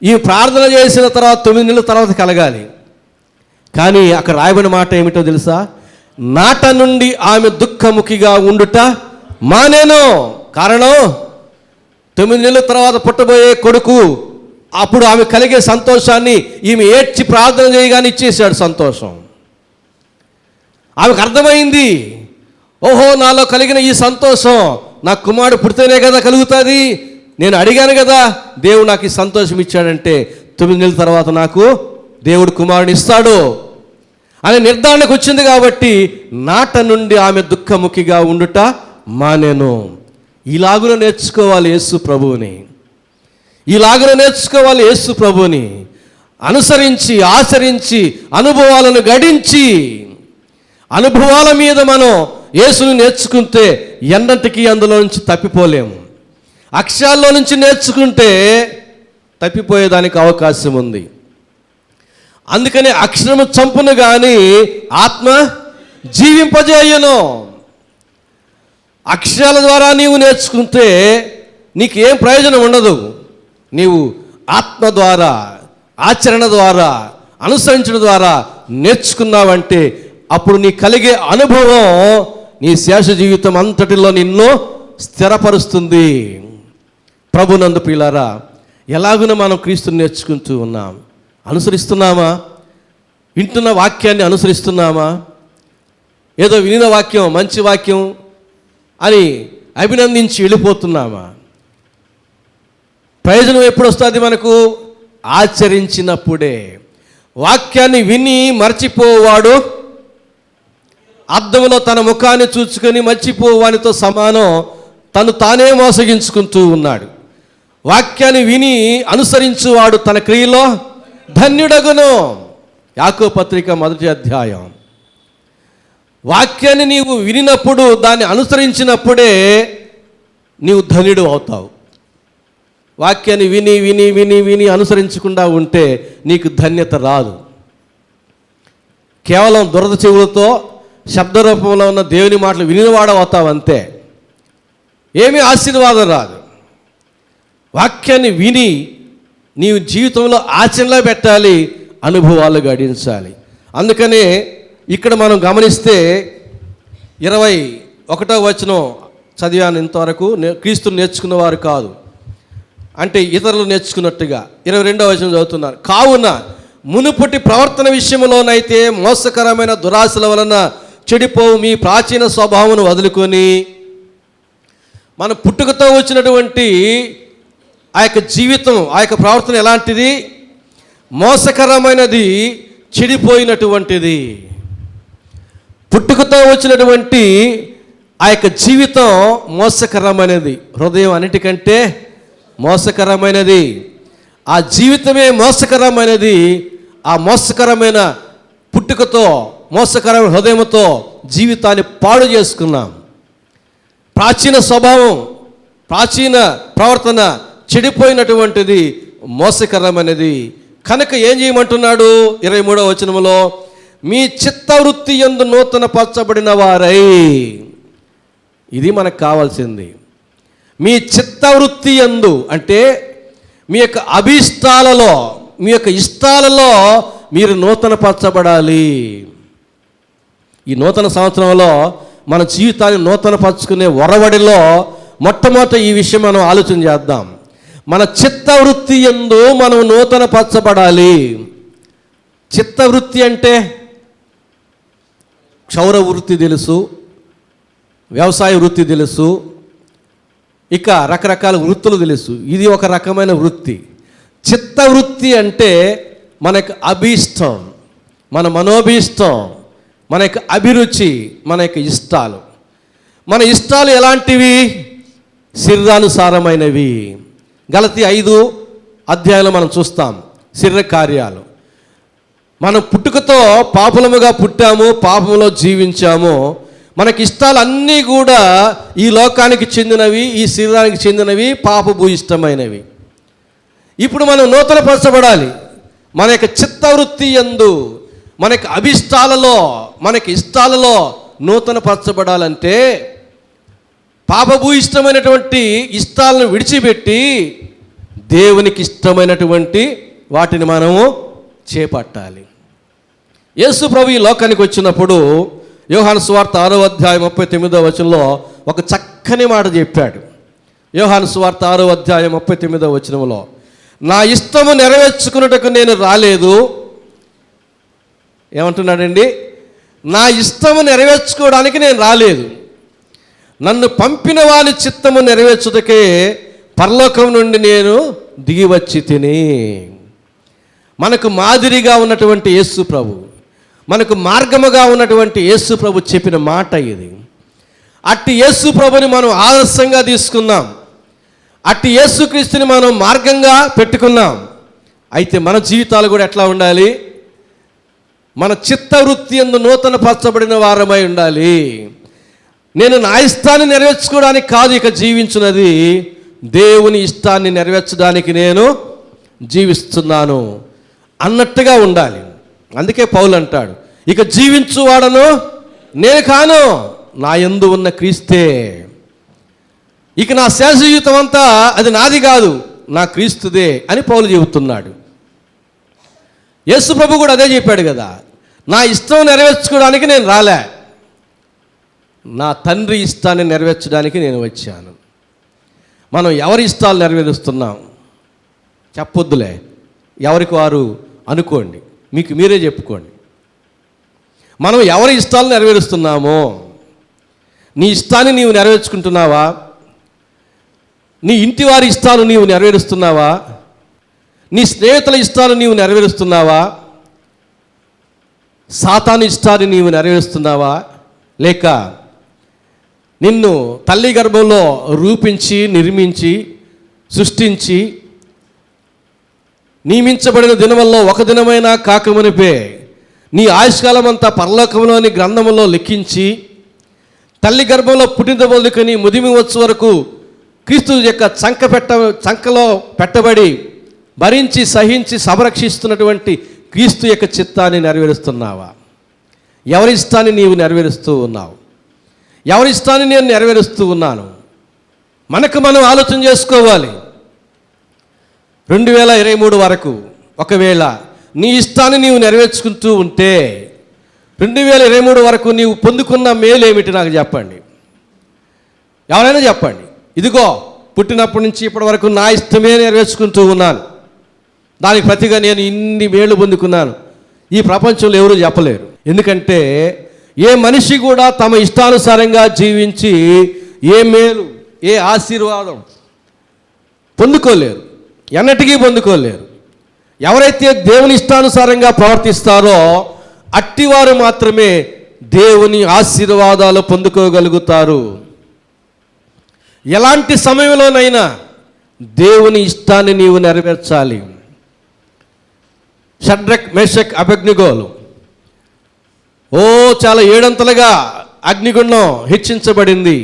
ఈ ప్రార్థన చేసిన తర్వాత 9 నెలల తర్వాత కలగాలి. కానీ అక్కడ రాయబడిన మాట ఏమిటో తెలుసా? నాట నుండి ఆమె దుఃఖముఖిగా ఉండుట మానేను. కారణం 9 నెలల తర్వాత పుట్టబోయే కొడుకు, అప్పుడు ఆమె కలిగే సంతోషాన్ని ఈమె ఏడ్చి ప్రార్థన చేయగానే ఇచ్చేశాడు సంతోషం. ఆమెకు అర్థమైంది, ఓహో, నాలో కలిగిన ఈ సంతోషం నా కుమారుడు పుడితేనే కదా కలుగుతుంది. నేను అడిగాను కదా, దేవుడు నాకు ఈ సంతోషం ఇచ్చాడంటే 9 నెలల తర్వాత నాకు దేవుడు కుమారుని ఇస్తాడు అనే నిర్ధారణకు వచ్చింది. కాబట్టి నాట నుండి ఆమె దుఃఖముఖిగా ఉండుట మానేను. ఇలాగున నేర్చుకోవాలి యేసు ప్రభువుని, ఇలాగున నేర్చుకోవాలి యేసు ప్రభువుని. అనుసరించి ఆచరించి అనుభవాలను గడించి అనుభవాల మీద మనం యేసుని నేర్చుకుంటే ఎన్నటికీ అందులో నుంచి తప్పిపోలేము. అక్షరాల్లో నుంచి నేర్చుకుంటే తప్పిపోయేదానికి అవకాశం ఉంది. అందుకని అక్షరము చంపును కానీ ఆత్మ జీవింపజేయను. అక్షరాల ద్వారా నీవు నేర్చుకుంటే నీకు ఏం ప్రయోజనం ఉండదు. నీవు ఆత్మ ద్వారా, ఆచరణ ద్వారా, అనుసరించడం ద్వారా నేర్చుకున్నావంటే అప్పుడు నీ కలిగే అనుభవం నీ శేష జీవితం అంతటిలో నిన్ను స్థిరపరుస్తుంది. ప్రభునందు ప్రియులారా, ఎలాగున మనం క్రీస్తుని నేర్చుకుంటూ ఉన్నాం? అనుసరిస్తున్నామా? వింటున్న వాక్యాన్ని అనుసరిస్తున్నామా? ఏదో వినిన వాక్యం మంచి వాక్యం అని అభినందించి వెళ్ళిపోతున్నామా? ప్రయోజనం ఎప్పుడు వస్తుంది మనకు? ఆచరించినప్పుడే. వాక్యాన్ని విని మర్చిపోవాడు అద్దంలో తన ముఖాన్ని చూచుకొని మర్చిపోవానితో సమానం. తను తానే మోసగించుకుంటూ ఉన్నాడు. వాక్యాన్ని విని అనుసరించువాడు తన క్రియలో ధన్యుడగును. యాకోబు పత్రిక 1వ అధ్యాయం. వాక్యాన్ని నీవు వినినప్పుడు, దాన్ని అనుసరించినప్పుడే నీవు ధన్యుడు అవుతావు. వాక్యాన్ని విని విని విని విని అనుసరించకుండా ఉంటే నీకు ధన్యత రాదు. కేవలం దురద చెవులతో శబ్ద రూపంలో ఉన్న దేవుని మాటలు వినివాడవుతావు అంతే. ఏమీ ఆశీర్వాదం రాదు. వాక్యాన్ని విని నీవు జీవితంలో ఆచరణలో పెట్టాలి, అనుభవాలు గడించాలి. అందుకనే ఇక్కడ మనం గమనిస్తే 21వ వచనం చదివాను ఇంతవరకు. క్రీస్తుని నేర్చుకున్నవారు కాదు అంటే ఇతరులు నేర్చుకున్నట్టుగా. 22వ వచనం చదువుతున్నారు. కావున మునుపటి ప్రవర్తన విషయంలోనైతే మోసకరమైన దురాశల వలన చెడిపోవు మీ ప్రాచీన స్వభావమును వదులుకొని, మన పుట్టుకతో వచ్చినటువంటి ఆ యొక్క జీవితం, ఆ యొక్క ప్రవర్తన ఎలాంటిది? మోసకరమైనది, చెడిపోయినటువంటిది. పుట్టుకతో వచ్చినటువంటి ఆ యొక్క జీవితం మోసకరమైనది. హృదయం అన్నిటికంటే మోసకరమైనది. ఆ జీవితమే మోసకరమైనది. ఆ మోసకరమైన పుట్టుకతో, మోసకరమైన హృదయంతో జీవితాన్ని పాడు చేసుకున్నాం. ప్రాచీన స్వభావం, ప్రాచీన ప్రవర్తన చెడిపోయినటువంటిది, మోసకరమైనది. కనుక ఏం చేయమంటున్నాడు 23వ వచనంలో? మీ చిత్తవృత్తి యందు నూతన పరచబడిన వారై. ఇది మనకు కావాల్సింది. మీ చిత్తవృత్తి యందు అంటే మీ యొక్క అభీష్టాలలో, మీ యొక్క ఇష్టాలలో మీరు నూతన పరచబడాలి. ఈ నూతన సంవత్సరంలో మన జీవితాన్ని నూతన పరచుకునే ఒరవడిలో మొట్టమొదటి ఈ విషయం మనం ఆలోచన చేద్దాం. మన చిత్తవృత్తి యందు మనం నూతన పరచబడాలి. చిత్తవృత్తి అంటే క్షౌర వృత్తి తెలుసు, వ్యవసాయ వృత్తి తెలుసు, ఇక రకరకాల వృత్తులు తెలుసు. ఇది ఒక రకమైన వృత్తి. చిత్త వృత్తి అంటే మనకు అభీష్టం, మన మనోభీష్టం, మన యొక్క అభిరుచి, మన యొక్క ఇష్టాలు. మన ఇష్టాలు ఎలాంటివి? శరీరానుసారమైనవి. గలతీ 5 మనం చూస్తాం శరీర కార్యాలు. మనం పుట్టుకతో పాపులముగా పుట్టాము, పాపములో జీవించాము. మనకి ఇష్టాలు అన్నీ కూడా ఈ లోకానికి చెందినవి, ఈ శరీరానికి చెందినవి, పాపభూయిష్టమైనవి. ఇప్పుడు మనం నూతనపరచబడాలి. మన యొక్క చిత్తవృత్తి యందు, మన యొక్క అభిష్టాలలో, మనకి ఇష్టాలలో నూతనపరచబడాలంటే పాపభూయిష్టమైనటువంటి ఇష్టాలను విడిచిపెట్టి దేవునికి ఇష్టమైనటువంటి వాటిని మనము చేపట్టాలి. యేసు ప్రభు ఈ లోకానికి వచ్చినప్పుడు యోహాను సువార్త 6:39 ఒక చక్కని మాట చెప్పాడు. యోహాను సువార్త 6:39 నా ఇష్టము నెరవేర్చుకున్నట్టుకు నేను రాలేదు. ఏమంటున్నాడండి? నా ఇష్టము నెరవేర్చుకోవడానికి నేను రాలేదు, నన్ను పంపిన వాని చిత్తము నెరవేర్చుటకే పరలోకం నుండి నేను దిగి వచ్చి తిని. మనకు మాదిరిగా ఉన్నటువంటి యేసు ప్రభు, మనకు మార్గముగా ఉన్నటువంటి యేసు ప్రభు చెప్పిన మాట ఇది. అట్టి యేసు ప్రభుని మనం ఆదర్శంగా తీసుకున్నాం, అట్టి యేసుక్రీస్తుని మనం మార్గంగా పెట్టుకున్నాం. అయితే మన జీవితాలు కూడా ఎట్లా ఉండాలి? మన చిత్తవృత్తి యందు నూతనపరచబడిన వారమై ఉండాలి. నేను నా ఇష్టాన్ని నెరవేర్చుకోవడానికి కాదు ఇక జీవించున్నది, దేవుని ఇష్టాన్ని నెరవేర్చడానికి నేను జీవిస్తున్నాను అన్నట్టుగా ఉండాలి. అందుకే పౌలు అంటాడు, ఇక జీవించువాడను నేను కాను, నా యందు ఉన్న క్రీస్తే. ఇక నా శేష జీవితం అంతా అది నాది కాదు, నా క్రీస్తుదే అని పౌలు చెబుతున్నాడు. యేసు ప్రభు కూడా అదే చెప్పాడు కదా, నా ఇష్టం నెరవేర్చుకోవడానికి నేను రాలే, నా తండ్రి ఇష్టాన్ని నెరవేర్చడానికి నేను వచ్చాను. మనం ఎవరి ఇష్టాలు నెరవేరుస్తున్నాం? చెప్పొద్దులే, ఎవరికి వారు అనుకోండి, మీకు మీరే చెప్పుకోండి. మనం ఎవరి ఇష్టాలు నెరవేరుస్తున్నామో? నీ ఇష్టాన్ని నీవు నెరవేర్చుకుంటున్నావా? నీ ఇంటి వారి ఇష్టాలు నీవు నెరవేరుస్తున్నావా? నీ స్నేహితుల ఇష్టాలు నీవు నెరవేరుస్తున్నావా? సాతాను ఇష్టాన్ని నీవు నెరవేరుస్తున్నావా? లేక నిన్ను తల్లి గర్భంలో రూపించి, నిర్మించి, సృష్టించి, నియమించబడిన దినముల్లో ఒక దినమైనా కాకమునిపే నీ ఆయుష్కాలం అంతా పరలోకంలోని గ్రంథములో లెక్కించి, తల్లి గర్భంలో పుట్టిన మొదలుకొని ముదిమి వచ్చు వరకు క్రీస్తు యొక్క చంకలో పెట్టబడి భరించి సహించి సంరక్షిస్తున్నటువంటి క్రీస్తు యొక్క చిత్తాన్ని నెరవేరుస్తున్నావా? ఎవరి ఇష్టాన్ని నీవు నెరవేరుస్తూ ఉన్నావు? ఎవరి ఇష్టాన్ని నేను నెరవేరుస్తూ ఉన్నాను? మనకు మనం ఆలోచన చేసుకోవాలి. 2023 వరకు ఒకవేళ నీ ఇష్టాన్ని నీవు నెరవేర్చుకుంటూ ఉంటే 2023 వరకు నీవు పొందుకున్న మేలేమిటి నాకు చెప్పండి. ఎవరైనా చెప్పండి. ఇదిగో పుట్టినప్పటి నుంచి ఇప్పటి వరకు నా ఇష్టమే నెరవేర్చుకుంటూ ఉన్నాను, దానికి ప్రతిగా నేను ఇన్ని మేలు పొందుకున్నాను. ఈ ప్రపంచంలో ఎవరు చెప్పలేరు. ఎందుకంటే ఏ మనిషి కూడా తమ ఇష్టానుసారంగా జీవించి ఏ మేలు, ఏ ఆశీర్వాదం పొందుకోలేరు, ఎన్నటికీ పొందుకోలేరు. ఎవరైతే దేవుని ఇష్టానుసారంగా ప్రవర్తిస్తారో అట్టివారు మాత్రమే దేవుని ఆశీర్వాదాలు పొందుకోగలుగుతారు. ఎలాంటి సమయంలోనైనా దేవుని ఇష్టాన్ని నీవు నెరవేర్చాలి. షడ్రక్, మేషక్, అబేద్నెగోలు చాలా 7 అగ్నిగుండం హెచ్చించబడింది.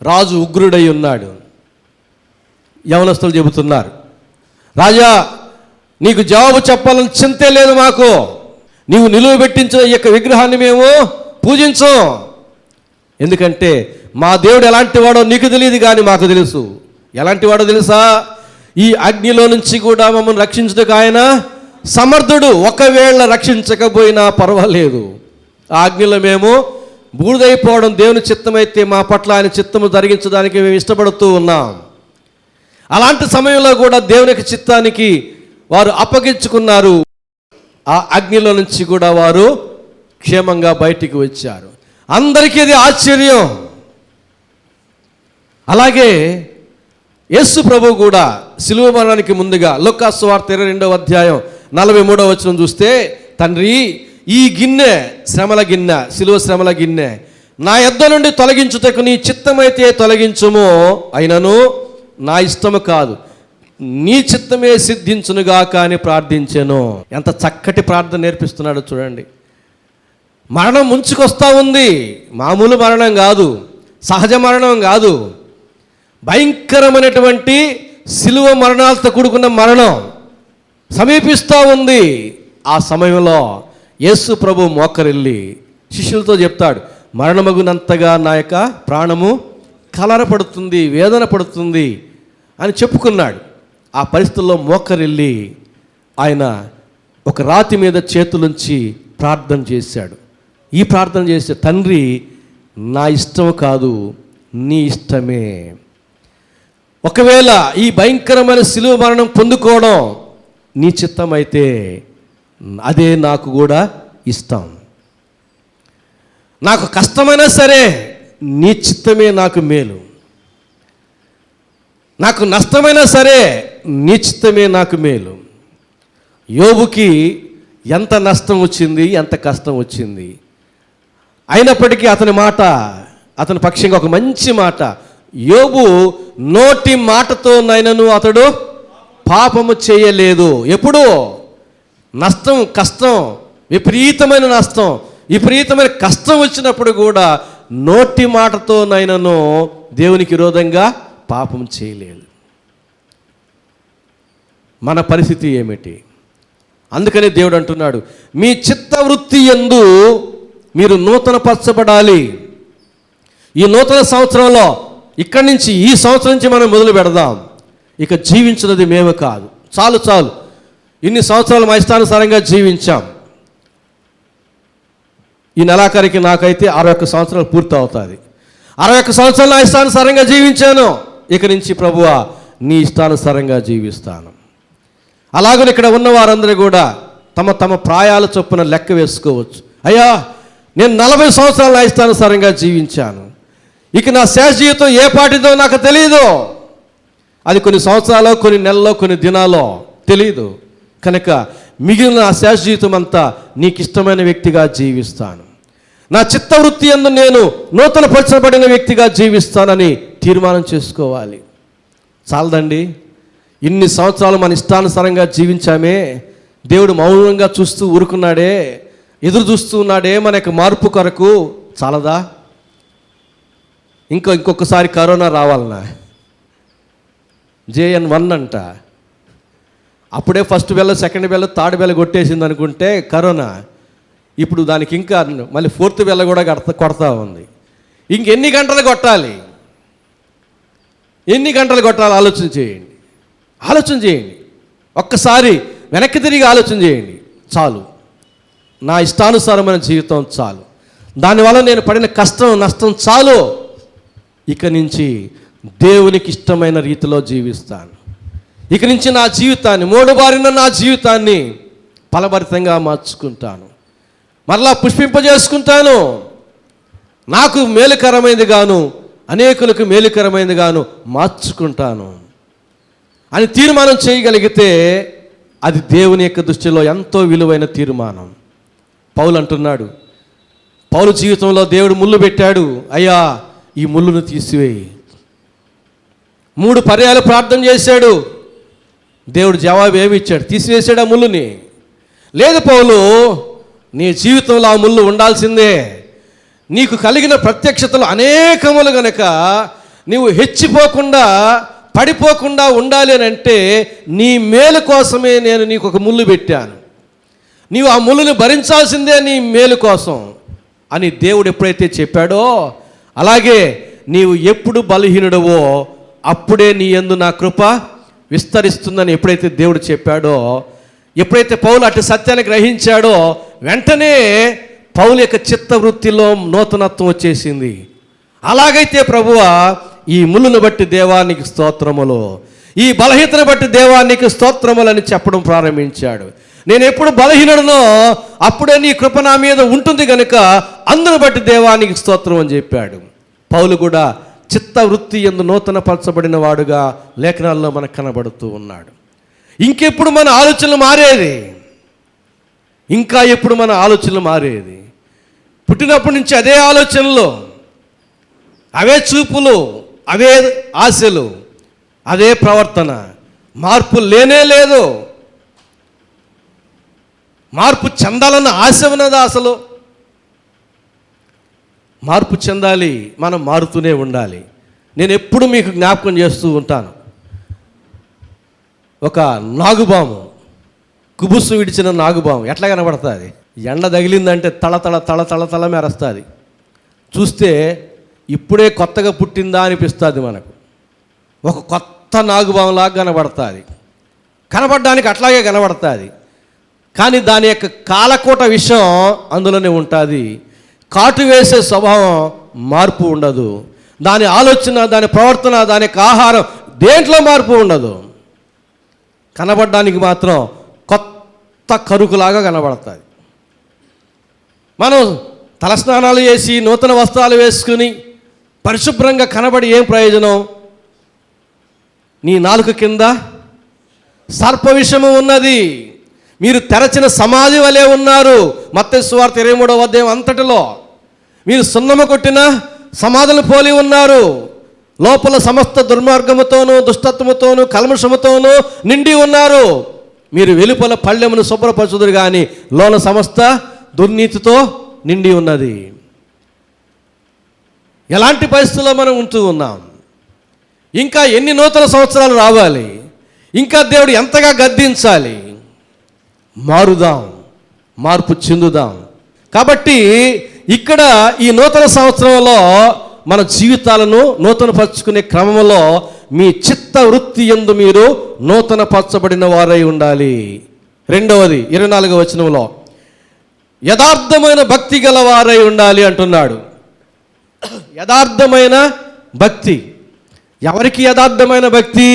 రాజు ఉగ్రుడై ఉన్నాడు. యవనస్తులు చెబుతున్నారు, రాజా నీకు జవాబు చెప్పాలని చింతే లేదు మాకు, నీవు నిలువబెట్టించిన ఈ యొక్క విగ్రహాన్ని మేము పూజించం. ఎందుకంటే మా దేవుడు ఎలాంటి వాడో నీకు తెలియదు కానీ మాకు తెలుసు. ఎలాంటి వాడో తెలుసా? ఈ అగ్నిలో నుంచి కూడా మమ్మల్ని రక్షించడానికి ఆయన సమర్థుడు. ఒకవేళ రక్షించకపోయినా పర్వాలేదు, ఆ అగ్నిలో మేము బూడిదైపోవడం దేవుని చిత్తమైతే మా పట్ల ఆయన చిత్తము జరిగించడానికి మేము ఇష్టపడుతూ ఉన్నాం. అలాంటి సమయంలో కూడా దేవునికి చిత్తానికి వారు అప్పగించుకున్నారు. ఆ అగ్నిలో నుంచి కూడా వారు క్షేమంగా బయటికి వచ్చారు. అందరికీ ఇది ఆశ్చర్యం. అలాగే యేసు ప్రభు కూడా శిలువ మరణానికి ముందుగా లూకా సువార్త 22వ అధ్యాయం 43వ వచనం చూస్తే, తండ్రి ఈ గిన్నె శ్రమల గిన్నె, శిలువ శ్రమల గిన్నె నా యొద్ద నుండి తొలగించుటకు నీ చిత్తమైతే తొలగించుము, అయినను నా ఇష్టము కాదు నీ చిత్తమే సిద్ధించునుగాక అని ప్రార్థించెను. ఎంత చక్కటి ప్రార్థన నేర్పిస్తున్నాడో చూడండి. మరణం ముంచుకొస్తా ఉంది. మామూలు మరణం కాదు, సహజ మరణం కాదు, భయంకరమైనటువంటి శిలువ మరణాలతో కూడుకున్న మరణం సమీపిస్తూ ఉంది. ఆ సమయంలో యేసు ప్రభు మోకరిల్లి శిష్యులతో చెప్తాడు, మరణమగునంతగా నా యొక్క ప్రాణము కలరపడుతుంది, వేదన పడుతుంది అని చెప్పుకున్నాడు. ఆ పరిస్థితుల్లో మోకరిల్లి ఆయన ఒక రాతి మీద చేతులుంచి ప్రార్థన చేశాడు. ఈ ప్రార్థన చేసే, తండ్రి నా ఇష్టం కాదు నీ ఇష్టమే. ఒకవేళ ఈ భయంకరమైన శిలువ మరణం పొందుకోవడం నీ చిత్తం అయితే అదే నాకు కూడా ఇష్టం. నాకు కష్టమైనా సరే నీ చిత్తమే నాకు మేలు. నాకు నష్టమైనా సరే నీ చిత్తమే నాకు మేలు. యోబుకి ఎంత నష్టం వచ్చింది, ఎంత కష్టం వచ్చింది, అయినప్పటికీ అతని పక్షంగా ఒక మంచి మాట, యోబు నోటి మాటతో నైనను అతడు పాపము చేయలేదు. ఎప్పుడు నష్టం, కష్టం, విపరీతమైన నష్టం, విపరీతమైన కష్టం వచ్చినప్పుడు కూడా నోటి మాటతో నైనను దేవునికి విరోధంగా పాపం చేయలేదు. మన పరిస్థితి ఏమిటి? అందుకనే దేవుడు అంటున్నాడు, మీ చిత్తవృత్తి యందు మీరు నూతనపరచబడాలి. ఈ నూతన సంవత్సరంలో ఇక్కడి నుంచి, ఈ సంవత్సరం నుంచి మనం మొదలు పెడదాం. ఇక జీవించినది మేము కాదు, చాలు. ఇన్ని సంవత్సరాలు మా ఇష్టానుసారంగా జీవించాం. ఈ నెలాఖరికి నాకైతే 61 సంవత్సరాలు పూర్తి అవుతుంది. 61 సంవత్సరాలు నా ఇష్టానుసారంగా జీవించాను. ఇక నుంచి ప్రభువా నీ ఇష్టానుసారంగా జీవిస్తాను. అలాగని ఇక్కడ ఉన్న వారందరూ కూడా తమ తమ ప్రాయాల చొప్పున లెక్క వేసుకోవచ్చు. అయ్యా, నేను 40 సంవత్సరాలు నా ఇష్టానుసారంగా జీవించాను, ఇక నా శేష జీవితం ఏ పాటిదో నాకు తెలియదు. అది కొన్ని సంవత్సరాలు, కొన్ని నెలల్లో, కొన్ని దినాల్లో తెలియదు. కనుక మిగిలిన నా శేష జీవితం అంతా నీకు ఇష్టమైన వ్యక్తిగా జీవిస్తాను, నా చిత్తవృత్తి యందు నేను నూతన పరచబడిన వ్యక్తిగా జీవిస్తానని తీర్మానం చేసుకోవాలి. చాలదండి, ఇన్ని సంవత్సరాలు మన ఇష్టానుసారంగా జీవించామే, దేవుడు మౌనంగా చూస్తూ ఊరుకున్నాడే, ఎదురు చూస్తూ ఉన్నాడే మన యొక్క మార్పు కొరకు, చాలదా? ఇంకొకసారి కరోనా రావాలన్నా, JN1 అంట, అప్పుడే ఫస్ట్ బెల్ల, సెకండ్ బెల్ల, థర్డ్ బెల్ల కొట్టేసింది అనుకుంటే కరోనా, ఇప్పుడు దానికి ఇంకా మళ్ళీ ఫోర్త్ బెల్ల కూడా కొడతా ఉంది. ఇంకెన్ని గంటలు కొట్టాలి? ఎన్ని గంటలు కొట్టాలి? ఆలోచన చేయండి. ఒక్కసారి వెనక్కి తిరిగి ఆలోచన చేయండి. చాలు, నా ఇష్టానుసారమైన జీవితం చాలు, దానివల్ల నేను పడిన కష్టం, నష్టం చాలు. ఇక నుంచి దేవునికి ఇష్టమైన రీతిలో జీవిస్తాను. ఇక నుంచి నా జీవితాన్ని, మోడుబారిన నా జీవితాన్ని ఫలభరితంగా మార్చుకుంటాను, మరలా పుష్పింపజేసుకుంటాను. నాకు మేలుకరమైనది గాను, అనేకులకు మేలుకరమైనది గాను మార్చుకుంటాను అని తీర్మానం చేయగలిగితే అది దేవుని యొక్క దృష్టిలో ఎంతో విలువైన తీర్మానం. పౌలు అంటున్నాడు, పౌలు జీవితంలో దేవుడు ముళ్ళు పెట్టాడు, అయ్యా ఈ ముళ్ళును తీసివేయి. 3 పర్యాలు ప్రార్థన చేశాడు, దేవుడు జవాబు ఏమి ఇచ్చాడు? తీసివేశాడు ఆ ముళ్ళుని. లేదు పౌలు, నీ జీవితంలో ఆ ముళ్ళు ఉండాల్సిందే. నీకు కలిగిన ప్రత్యక్షతలు అనేకములు గనక నీవు హెచ్చిపోకుండా, పడిపోకుండా ఉండాలి అని అంటే నీ మేలు కోసమే నేను నీకు ఒక ముళ్ళు పెట్టాను. నీవు ఆ ముళ్ళుని భరించాల్సిందే నీ మేలు కోసం అని దేవుడు ఎప్పుడైతే చెప్పాడో, అలాగే నీవు ఎప్పుడు బలహీనుడవో అప్పుడే నీ యందు నా కృప విస్తరిస్తుందని ఎప్పుడైతే దేవుడు చెప్పాడో, ఎప్పుడైతే పౌలు అటు సత్యాన్ని గ్రహించాడో, వెంటనే పౌలు యొక్క చిత్తవృత్తిలో నూతనత్వం వచ్చేసింది. అలాగైతే ప్రభువా ఈ ముళ్ళును బట్టి దేవానికి స్తోత్రములు, ఈ బలహీనతను బట్టి దేవానికి స్తోత్రములు అని చెప్పడం ప్రారంభించాడు. నేను ఎప్పుడు బలహీనుడనో అప్పుడే నీ కృప నా మీద ఉంటుంది కనుక అందును బట్టి దేవానికి స్తోత్రం అని చెప్పాడు. పౌలు కూడా చిత్తవృత్తి యందు నూతన పరచబడిన వాడుగా లేఖనాల్లో మనకు కనబడుతూ ఉన్నాడు. ఇంకెప్పుడు మన ఆలోచనలు మారేది? ఇంకా ఎప్పుడు మన ఆలోచనలు మారేది? పుట్టినప్పటి నుంచి అదే ఆలోచనలు, అవే చూపులు, అవే ఆశలు, అదే ప్రవర్తన. మార్పు లేనే లేదు. మార్పు చెందాలన్న ఆశ ఉన్నదా? అసలు మార్పు చెందాలి, మనం మారుతూనే ఉండాలి. నేను ఎప్పుడు మీకు జ్ఞాపకం చేస్తూ ఉంటాను, ఒక నాగుబాము, కుబుస్సు విడిచిన నాగుబాము ఎట్లా కనబడుతుంది? ఎండ తగిలిందంటే తళ తళ తళ తళ తళ మెరుస్తుంది. చూస్తే ఇప్పుడే కొత్తగా పుట్టిందా అనిపిస్తుంది మనకు. ఒక కొత్త నాగుబాములాగా కనబడుతుంది, కనబడడానికి అట్లాగే కనబడుతుంది. కానీ దాని యొక్క కాలకోట విషయం అందులోనే ఉంటుంది. కాటు వేసే స్వభావం మార్పు ఉండదు. దాని ఆలోచన, దాని ప్రవర్తన, దాని యొక్క ఆహారం దేంట్లో మార్పు ఉండదు. కనబడడానికి మాత్రం కొత్త కరుకులాగా కనబడుతుంది. మనం తలస్నానాలు చేసి నూతన వస్త్రాలు వేసుకుని పరిశుభ్రంగా కనబడి ఏం ప్రయోజనం? నీ నాలుక కింద సర్ప విషము ఉన్నది, మీరు తెరచిన సమాధి వలె ఉన్నారు. మత్తయి సువార్త 23వ అధ్యాయం అంతటిలో మీరు సున్నమ కొట్టిన సమాధులు పోలి ఉన్నారు. లోపల సమస్త దుర్మార్గముతోనూ దుష్టత్వముతోనూ కల్మషముతోనూ నిండి ఉన్నారు. మీరు వెలుపల పళ్ళెమును శుభ్రపరచుదురు కానీ లోన సమస్త దుర్నీతితో నిండి ఉన్నది. ఎలాంటి పరిస్థితుల్లో మనం ఉంటూ ఉన్నాం? ఇంకా ఎన్ని నూతన సంవత్సరాలు రావాలి? ఇంకా దేవుడు ఎంతగా గద్దించాలి? మారుదాం, మార్పు చెందుదాం. కాబట్టి ఇక్కడ ఈ నూతన సంవత్సరంలో మన జీవితాలను నూతనపరచుకునే క్రమంలో మీ చిత్త వృత్తి యందు మీరు నూతన పరచబడిన వారై ఉండాలి. రెండవది 24వ వచనంలో యథార్థమైన భక్తి గల వారై ఉండాలి అంటున్నాడు. యథార్థమైన భక్తి. ఎవరికి యథార్థమైన భక్తి?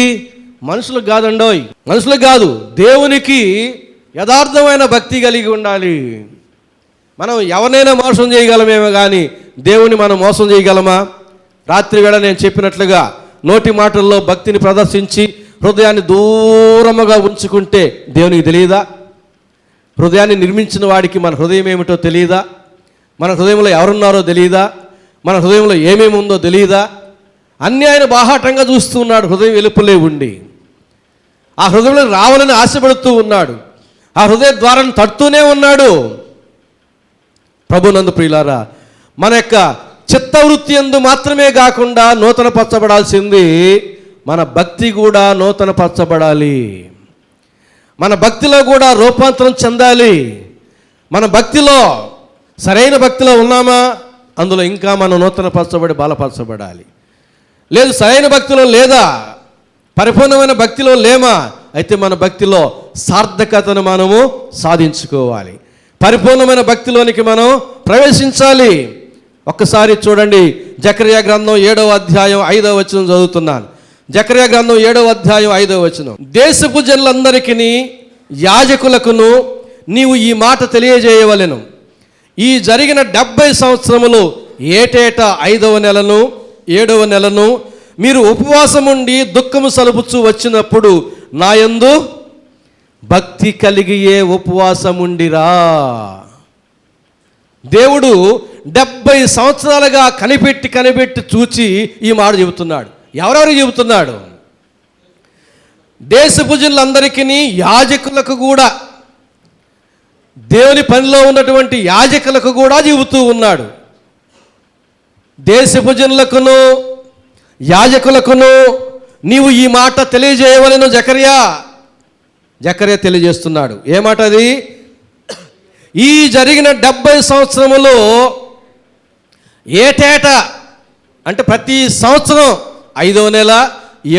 మనుషులకు కాదండోయ్, మనుషులకు కాదు, దేవునికి యథార్థమైన భక్తి కలిగి ఉండాలి. మనం ఎవరినైనా మోసం చేయగలమేమో కానీ దేవుని మనం మోసం చేయగలమా? రాత్రి వేళ నేను చెప్పినట్లుగా నోటి మాటల్లో భక్తిని ప్రదర్శించి హృదయాన్ని దూరముగా ఉంచుకుంటే దేవునికి తెలియదా? హృదయాన్ని నిర్మించిన వాడికి మన హృదయం ఏమిటో తెలియదా? మన హృదయంలో ఎవరున్నారో తెలియదా? మన హృదయంలో ఏమేమి ఉందో తెలియదా? అన్నీ ఆయన బాహాటంగా చూస్తూ ఉన్నాడు. హృదయం వెలుపలే ఉండి ఆ హృదయంలో రావాలని ఆశపడుతూ ఉన్నాడు. ఆ హృదయ ద్వారాన్ని తడుతూనే ఉన్నాడు. ప్రభునందు ప్రియులారా, మన యొక్క చిత్తవృత్తి యందు మాత్రమే కాకుండా నూతన పరచబడాల్సింది మన భక్తి కూడా నూతన పరచబడాలి. మన భక్తిలో కూడా రూపాంతరం చెందాలి. మన భక్తిలో సరైన భక్తిలో ఉన్నామా? అందులో ఇంకా మనం నూతన పరచబడి బలపరచబడాలి. లేదు సరైన భక్తిలో లేదా, పరిపూర్ణమైన భక్తిలో లేమా? అయితే మన భక్తిలో సార్థకతను మనము సాధించుకోవాలి. పరిపూర్ణమైన భక్తిలోనికి మనం ప్రవేశించాలి. ఒక్కసారి చూడండి, జకర్యా గ్రంథం 7వ అధ్యాయం 5వ వచనం చదువుతున్నాను. జకర్యా గ్రంథం 7వ అధ్యాయం 5వ వచనం. దేశపు జనులందరికీ యాజకులకును నీవు ఈ మాట తెలియజేయవలెను. ఈ జరిగిన 70 సంవత్సరములు ఏటేటా 5వ నెలను 7వ నెలను మీరు ఉపవాసం ఉండి దుఃఖము సలుపుచూ వచ్చినప్పుడు నాయందు భక్తి కలిగియే ఉపవాసముండిరా. దేవుడు 70 సంవత్సరాలుగా కనిపెట్టి చూచి ఈ మాట చెబుతున్నాడు. ఎవరెవరికి చెబుతున్నాడు? దేశపు జనులందరికీ, యాజకులకు కూడా, దేవుని పనిలో ఉన్నటువంటి యాజకులకు కూడా చెబుతూ ఉన్నాడు. దేశపు జనులకును యాజకులకును నీవు ఈ మాట తెలియజేయవలెను. జకర్యా తెలియజేస్తున్నాడు. ఏ మాట అది? ఈ జరిగిన 70 సంవత్సరములో ఏటేటా అంటే ప్రతి సంవత్సరం 5వ నెల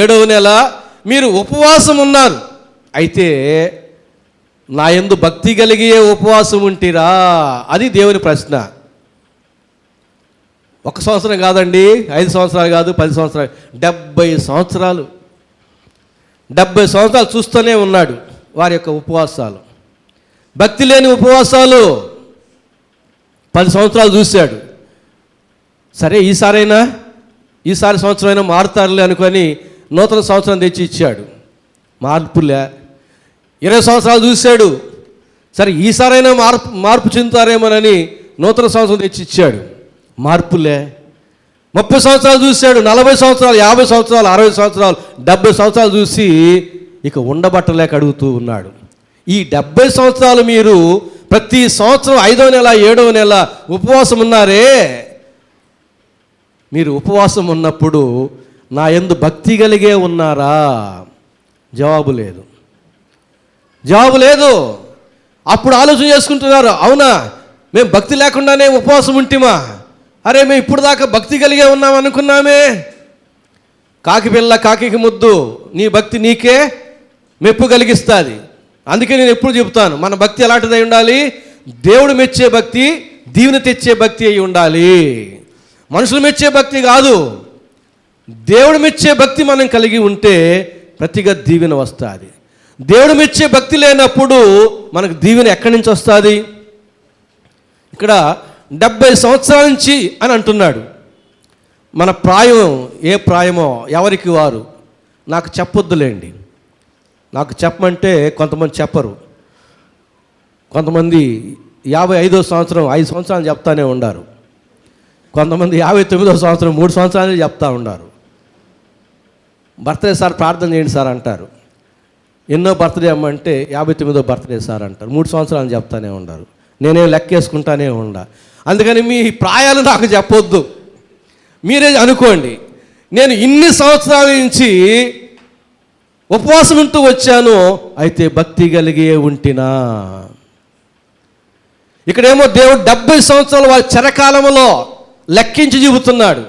7వ నెల మీరు ఉపవాసం ఉన్నారు. అయితే నా యందు భక్తి కలిగే ఉపవాసం ఉంటిరా? అది దేవుని ప్రశ్న. 1 సంవత్సరం కాదండి, 5 సంవత్సరాలు కాదు, 10 సంవత్సరాలు, 70 సంవత్సరాలు. 70 సంవత్సరాలు చూస్తూనే ఉన్నాడు వారి యొక్క ఉపవాసాలు. భక్తి లేని ఉపవాసాలు 10 సంవత్సరాలు చూశాడు. సరే ఈసారి సంవత్సరం మారుతారులే అనుకొని నూతన సంవత్సరం తెచ్చి ఇచ్చాడు. మార్పులే. 20 సంవత్సరాలు చూశాడు. సరే ఈసారైనా మార్పు చెందుతారేమోనని నూతన సంవత్సరం తెచ్చి ఇచ్చాడు. మార్పులే. 30 సంవత్సరాలు చూశాడు. 40 సంవత్సరాలు, 50 సంవత్సరాలు, 60 సంవత్సరాలు, 70 సంవత్సరాలు చూసి ఇక ఉండబట్టలేక అడుగుతూ ఉన్నాడు. ఈ 70 సంవత్సరాలు మీరు ప్రతి సంవత్సరం 5వ నెల 7వ నెల ఉపవాసం ఉన్నారే, మీరు ఉపవాసం ఉన్నప్పుడు నా యందు భక్తి కలిగే ఉన్నారా? జవాబు లేదు. అప్పుడు ఆలోచన చేసుకుంటున్నారు, అవునా మేము భక్తి లేకుండానే ఉపవాసం ఉంటిమా? అరే మేము ఇప్పుడు దాకా భక్తి కలిగే ఉన్నాం అనుకున్నామే. కాకి పిల్ల కాకి ముద్దు, నీ భక్తి నీకే మెప్పు కలిగిస్తుంది. అందుకే నేను ఎప్పుడు చెబుతాను, మన భక్తి ఎలాంటిదై ఉండాలి? దేవుడు మెచ్చే భక్తి, దీవెన తెచ్చే భక్తి అయి ఉండాలి. మనుషులు మెచ్చే భక్తి కాదు, దేవుడు మెచ్చే భక్తి మనం కలిగి ఉంటే ప్రతిగా దీవెన వస్తుంది. దేవుడు మెచ్చే భక్తి లేనప్పుడు మనకు దీవెన ఎక్కడి నుంచి వస్తుంది? ఇక్కడ 70 సంవత్సరాల నుంచి అని అంటున్నాడు. మన ప్రాయం ఏ ప్రాయమో ఎవరికి వారు. నాకు చెప్పొద్దులేండి, నాకు చెప్పమంటే కొంతమంది చెప్పరు. కొంతమంది 55వ సంవత్సరం 5 సంవత్సరాలు చెప్తానే ఉండారు. కొంతమంది 59వ సంవత్సరం 3 సంవత్సరాలు చెప్తా ఉండారు. బర్త్డే సార్ ప్రార్థన చేయండి సార్ అంటారు. ఎన్నో బర్త్డే అమ్మంటే 59వ బర్త్డే సార్ అంటారు. 3 సంవత్సరాలు చెప్తానే ఉండారు. నేనే లెక్కేసుకుంటానే ఉండా. అందుకని మీ ప్రాయాలు నాకు చెప్పొద్దు, మీరే అనుకోండి. నేను ఇన్ని సంవత్సరాల నుంచి ఉపవాసం ఉంటూ వచ్చాను, అయితే భక్తి కలిగే ఉంటినా? ఇక్కడేమో దేవుడు 70 సంవత్సరాలు వారి చరకాలంలో లెక్కించి చెబుతున్నాడు.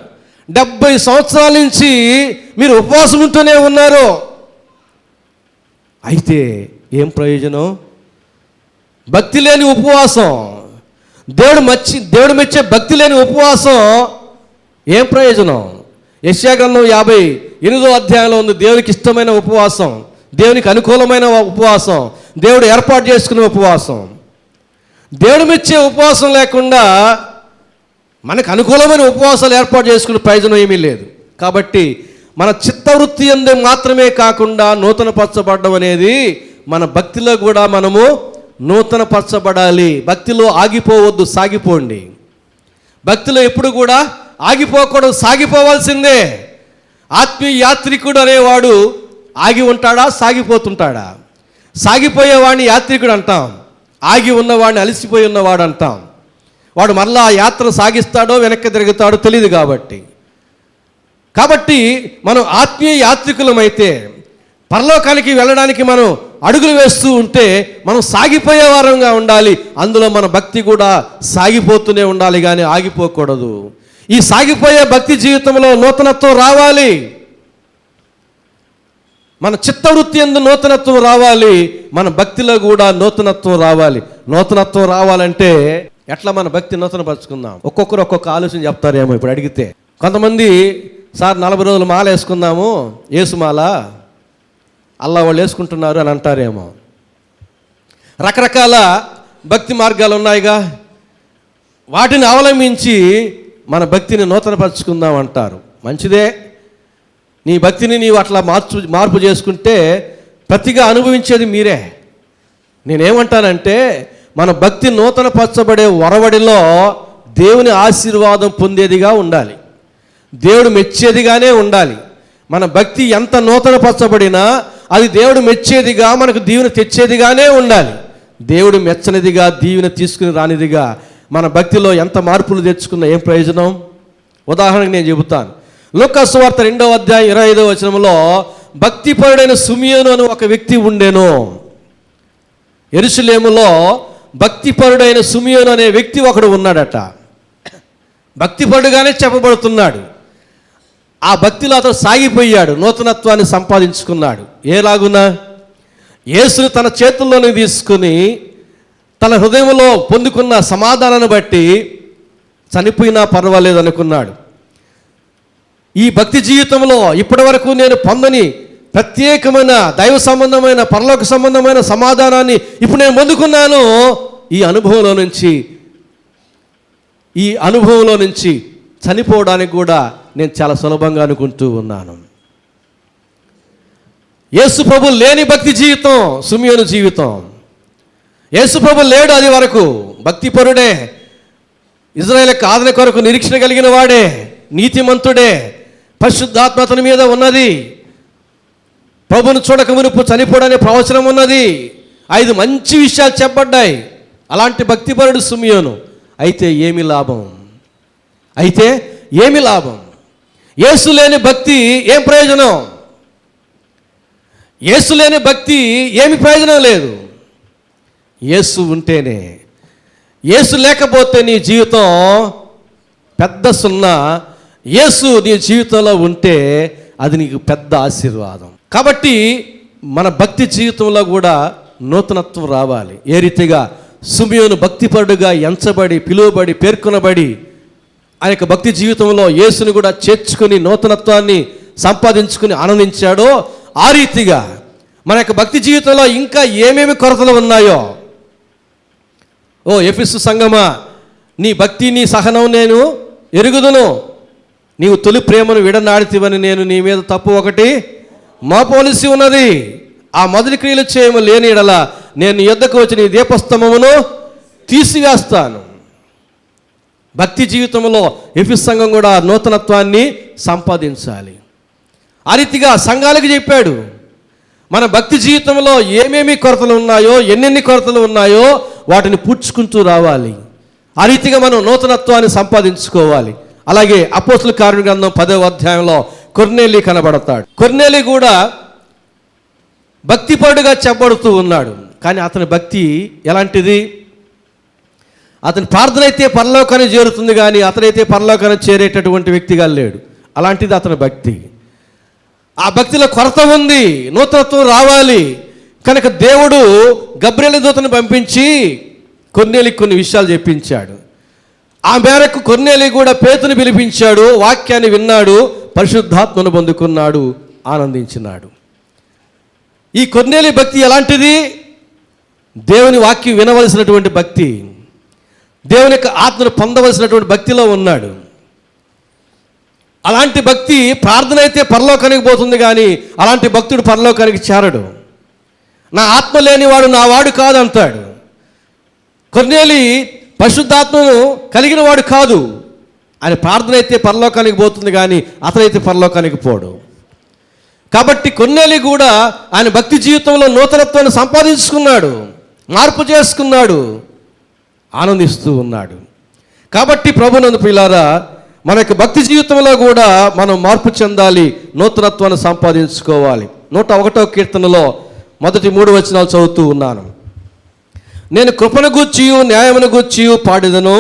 70 సంవత్సరాల నుంచి మీరు ఉపవాసం ఉంటూనే ఉన్నారు, అయితే ఏం ప్రయోజనం? భక్తి లేని ఉపవాసం, దేవుడు మెచ్చే భక్తి లేని ఉపవాసం ఏం ప్రయోజనం? యెషయా గ్రంథం 58వ అధ్యాయంలో ఉంది దేవునికి ఇష్టమైన ఉపవాసం, దేవునికి అనుకూలమైన ఉపవాసం, దేవుడు ఏర్పాటు చేసుకునే ఉపవాసం. దేవుడు మెచ్చే ఉపవాసం లేకుండా మనకు అనుకూలమైన ఉపవాసాలు ఏర్పాటు చేసుకునే ప్రయోజనం ఏమీ లేదు. కాబట్టి మన చిత్తవృత్తి అందే మాత్రమే కాకుండా నూతన పరచబడడం అనేది మన భక్తిలో కూడా మనము నూతన పరచబడాలి. భక్తిలో ఆగిపోవద్దు, సాగిపోండి. భక్తిలో ఎప్పుడు కూడా ఆగిపోకూడదు, సాగిపోవాల్సిందే. ఆత్మీయ యాత్రికుడు అనేవాడు ఆగి ఉంటాడా, సాగిపోతుంటాడా? సాగిపోయేవాడిని యాత్రికుడు అంటాం, ఆగి ఉన్నవాడిని అలసిపోయి ఉన్నవాడు అంటాం. వాడు మరలా ఆ యాత్ర సాగిస్తాడో వెనక్కి తిరుగుతాడో తెలియదు. కాబట్టి మనం ఆత్మీయ యాత్రికులమైతే పరలోకానికి వెళ్ళడానికి మనం అడుగులు వేస్తూ ఉంటే మనం సాగిపోయే వారంగా ఉండాలి. అందులో మన భక్తి కూడా సాగిపోతూనే ఉండాలి, కానీ ఆగిపోకూడదు. ఈ సాగిపోయే భక్తి జీవితంలో నూతనత్వం రావాలి. మన చిత్తవృత్తి యందు నూతనత్వం రావాలి, మన భక్తిలో కూడా నూతనత్వం రావాలి. నూతనత్వం రావాలంటే ఎట్లా మన భక్తి నూతనపరుచుకుందాం? ఒక్కొక్కరు ఒక్కొక్క ఆలోచన చెప్తారేమో. ఇప్పుడు అడిగితే కొంతమంది, సార్ 40 రోజులు మాల వేసుకుందాము, ఏసుమాల అల్లా వాళ్ళు వేసుకుంటున్నారు అని అంటారేమో. రకరకాల భక్తి మార్గాలు ఉన్నాయిగా, వాటిని అవలంబించి మన భక్తిని నూతనపరుచుకుందాం అంటారు. మంచిదే, నీ భక్తిని నీవు అట్లా మార్పు చేసుకుంటే ప్రతిగా అనుభవించేది మీరే. నేనేమంటానంటే మన భక్తి నూతనపరచబడే వరవడిలో దేవుని ఆశీర్వాదం పొందేదిగా ఉండాలి, దేవుడు మెచ్చేదిగానే ఉండాలి. మన భక్తి ఎంత నూతనపరచబడినా అది దేవుడు మెచ్చేదిగా, మనకు దీవెన తెచ్చేదిగానే ఉండాలి. దేవుడు మెచ్చనిదిగా, దీవెన తీసుకుని రానిదిగా మన భక్తిలో ఎంత మార్పులు తెచ్చుకున్నా ఏం ప్రయోజనం? ఉదాహరణకు నేను చెబుతాను. లూకా సువార్త 2వ అధ్యాయం 25వ వచనంలో భక్తిపరుడైన సిమియోను అని ఒక వ్యక్తి ఉండెను. యెరూషలేములో భక్తిపరుడైన సిమియోను అనే వ్యక్తి ఒకడు ఉన్నాడట. భక్తిపరుడుగానే చెప్పబడుతున్నాడు. ఆ భక్తిలో అతను సాగిపోయాడు, నూతనత్వాన్ని సంపాదించుకున్నాడు. ఏలాగునా? యేసుని తన చేతుల్లోనే తీసుకుని తన హృదయంలో పొందుకున్న సమాధానాన్ని బట్టి చనిపోయినా పర్వాలేదు అనుకున్నాడు. ఈ భక్తి జీవితంలో ఇప్పటి వరకు నేను పొందని ప్రత్యేకమైన దైవ సంబంధమైన పరలోక సంబంధమైన సమాధానాన్ని ఇప్పుడు నేను పొందుకున్నాను. ఈ అనుభవంలో నుంచి చనిపోవడానికి కూడా నేను చాలా సులభంగా అనుకుంటూ ఉన్నాను. యేసు ప్రభు లేని భక్తి జీవితం సిమియోను జీవితం. యేసు ప్రభు లేడు అది వరకు, భక్తిపరుడే, ఇజ్రాయేల్ ఆదరణ కొరకు నిరీక్షణ కలిగిన వాడే, నీతిమంతుడే, పరిశుద్ధాత్మ అతని మీద ఉన్నది, ప్రభును చూడక మునుపు చనిపోడనే ప్రవచనం ఉన్నది, 5 మంచి విషయాలు చెప్పబడ్డాయి. అలాంటి భక్తిపరుడు సిమియోను. అయితే ఏమి లాభం? యేసు లేని భక్తి ఏం ప్రయోజనం? యేసు లేని భక్తి ఏమి ప్రయోజనం లేదు. యేసు ఉంటేనే. యేసు లేకపోతే నీ జీవితం పెద్ద సున్నా. యేసు నీ జీవితంలో ఉంటే అది నీకు పెద్ద ఆశీర్వాదం. కాబట్టి మన భక్తి జీవితంలో కూడా నూతనత్వం రావాలి. ఏ రీతిగా సిమియోను భక్తిపరుడుగా ఎంచబడి, పిలువబడి, పేర్కొనబడి ఆ యొక్క భక్తి జీవితంలో యేసుని కూడా చేర్చుకుని నూతనత్వాన్ని సంపాదించుకుని ఆనందించాడో, ఆ రీతిగా మన యొక్క భక్తి జీవితంలో ఇంకా ఏమేమి కొరతలు ఉన్నాయో, ఓ ఎఫెసు సంఘమా, నీ భక్తి నీ సహనం నేను ఎరుగుదును. నీవు తొలి ప్రేమను విడనాడితివని నేను నీ మీద తప్పు ఒకటి మోపవలసి ఉన్నది. ఆ మొదటి క్రియలు చేయము లేని ఎడల నేను నీ యొద్దకు వచ్చి నీ దీపస్తంభమును తీసివేస్తాను. భక్తి జీవితంలో ఎఫెసు సంఘం కూడా నూతనత్వాన్ని సంపాదించాలి. ఆ రీతిగా సంఘాలకు చెప్పాడు, మన భక్తి జీవితంలో ఏమేమి కొరతలు ఉన్నాయో, ఎన్నెన్ని కొరతలు ఉన్నాయో వాటిని పూడ్చుకుంటూ రావాలి. ఆ రీతిగా మనం నూతనత్వాన్ని సంపాదించుకోవాలి. అలాగే అపోస్తుల కార్య గ్రంథం 10వ అధ్యాయంలో కొర్నేలి కనబడతాడు. కొర్నేలి కూడా భక్తిపరుడుగా చెప్పబడుతూ ఉన్నాడు. కానీ అతని భక్తి ఎలాంటిది? అతని ప్రార్థన అయితే పరలోకాన్ని చేరుతుంది, కానీ అతనైతే పరలోకాన్ని చేరేటటువంటి వ్యక్తిగా లేడు. అలాంటిది అతని భక్తి. ఆ భక్తిలో కొరత ఉంది, నూతనత్వం రావాలి. కనుక దేవుడు గబ్రియలు దూతను పంపించి కొర్నేలికి కొన్ని విషయాలు చెప్పించాడు. ఆ మేరకు కొర్నేలి కూడా పేతుని పిలిపించాడు, వాక్యాన్ని విన్నాడు, పరిశుద్ధాత్మను పొందుకున్నాడు, ఆనందించినాడు. ఈ కొర్నేలి భక్తి ఎలాంటిది? దేవుని వాక్యం వినవలసినటువంటి భక్తి, దేవుని యొక్క ఆత్మను పొందవలసినటువంటి భక్తిలో ఉన్నాడు. అలాంటి భక్తి ప్రార్థన అయితే పరలోకానికి పోతుంది, కానీ అలాంటి భక్తుడు పరలోకానికి చేరడు. నా ఆత్మ లేనివాడు నా వాడు కాదంటాడు. కొర్నేలి పరిశుద్ధాత్మను కలిగిన వాడు కాదు. ఆయన ప్రార్థన అయితే పరలోకానికి పోతుంది, కానీ అతనైతే పరలోకానికి పోడు. కాబట్టి కొర్నేలి కూడా ఆయన భక్తి జీవితంలో నూతనత్వాన్ని సంపాదించుకున్నాడు, మార్పు చేసుకున్నాడు, ఆనందిస్తూ ఉన్నాడు. కాబట్టి ప్రభునందు ప్రియులారా, మన యొక్క భక్తి జీవితంలో కూడా మనం మార్పు చెందాలి, నూతనత్వాన్ని సంపాదించుకోవాలి. 101వ కీర్తనలో మొదటి 3 వచనాలు చదువుతూ ఉన్నాను. నేను కృపను గూర్చియు న్యాయమును గూర్చియు పాడెదను,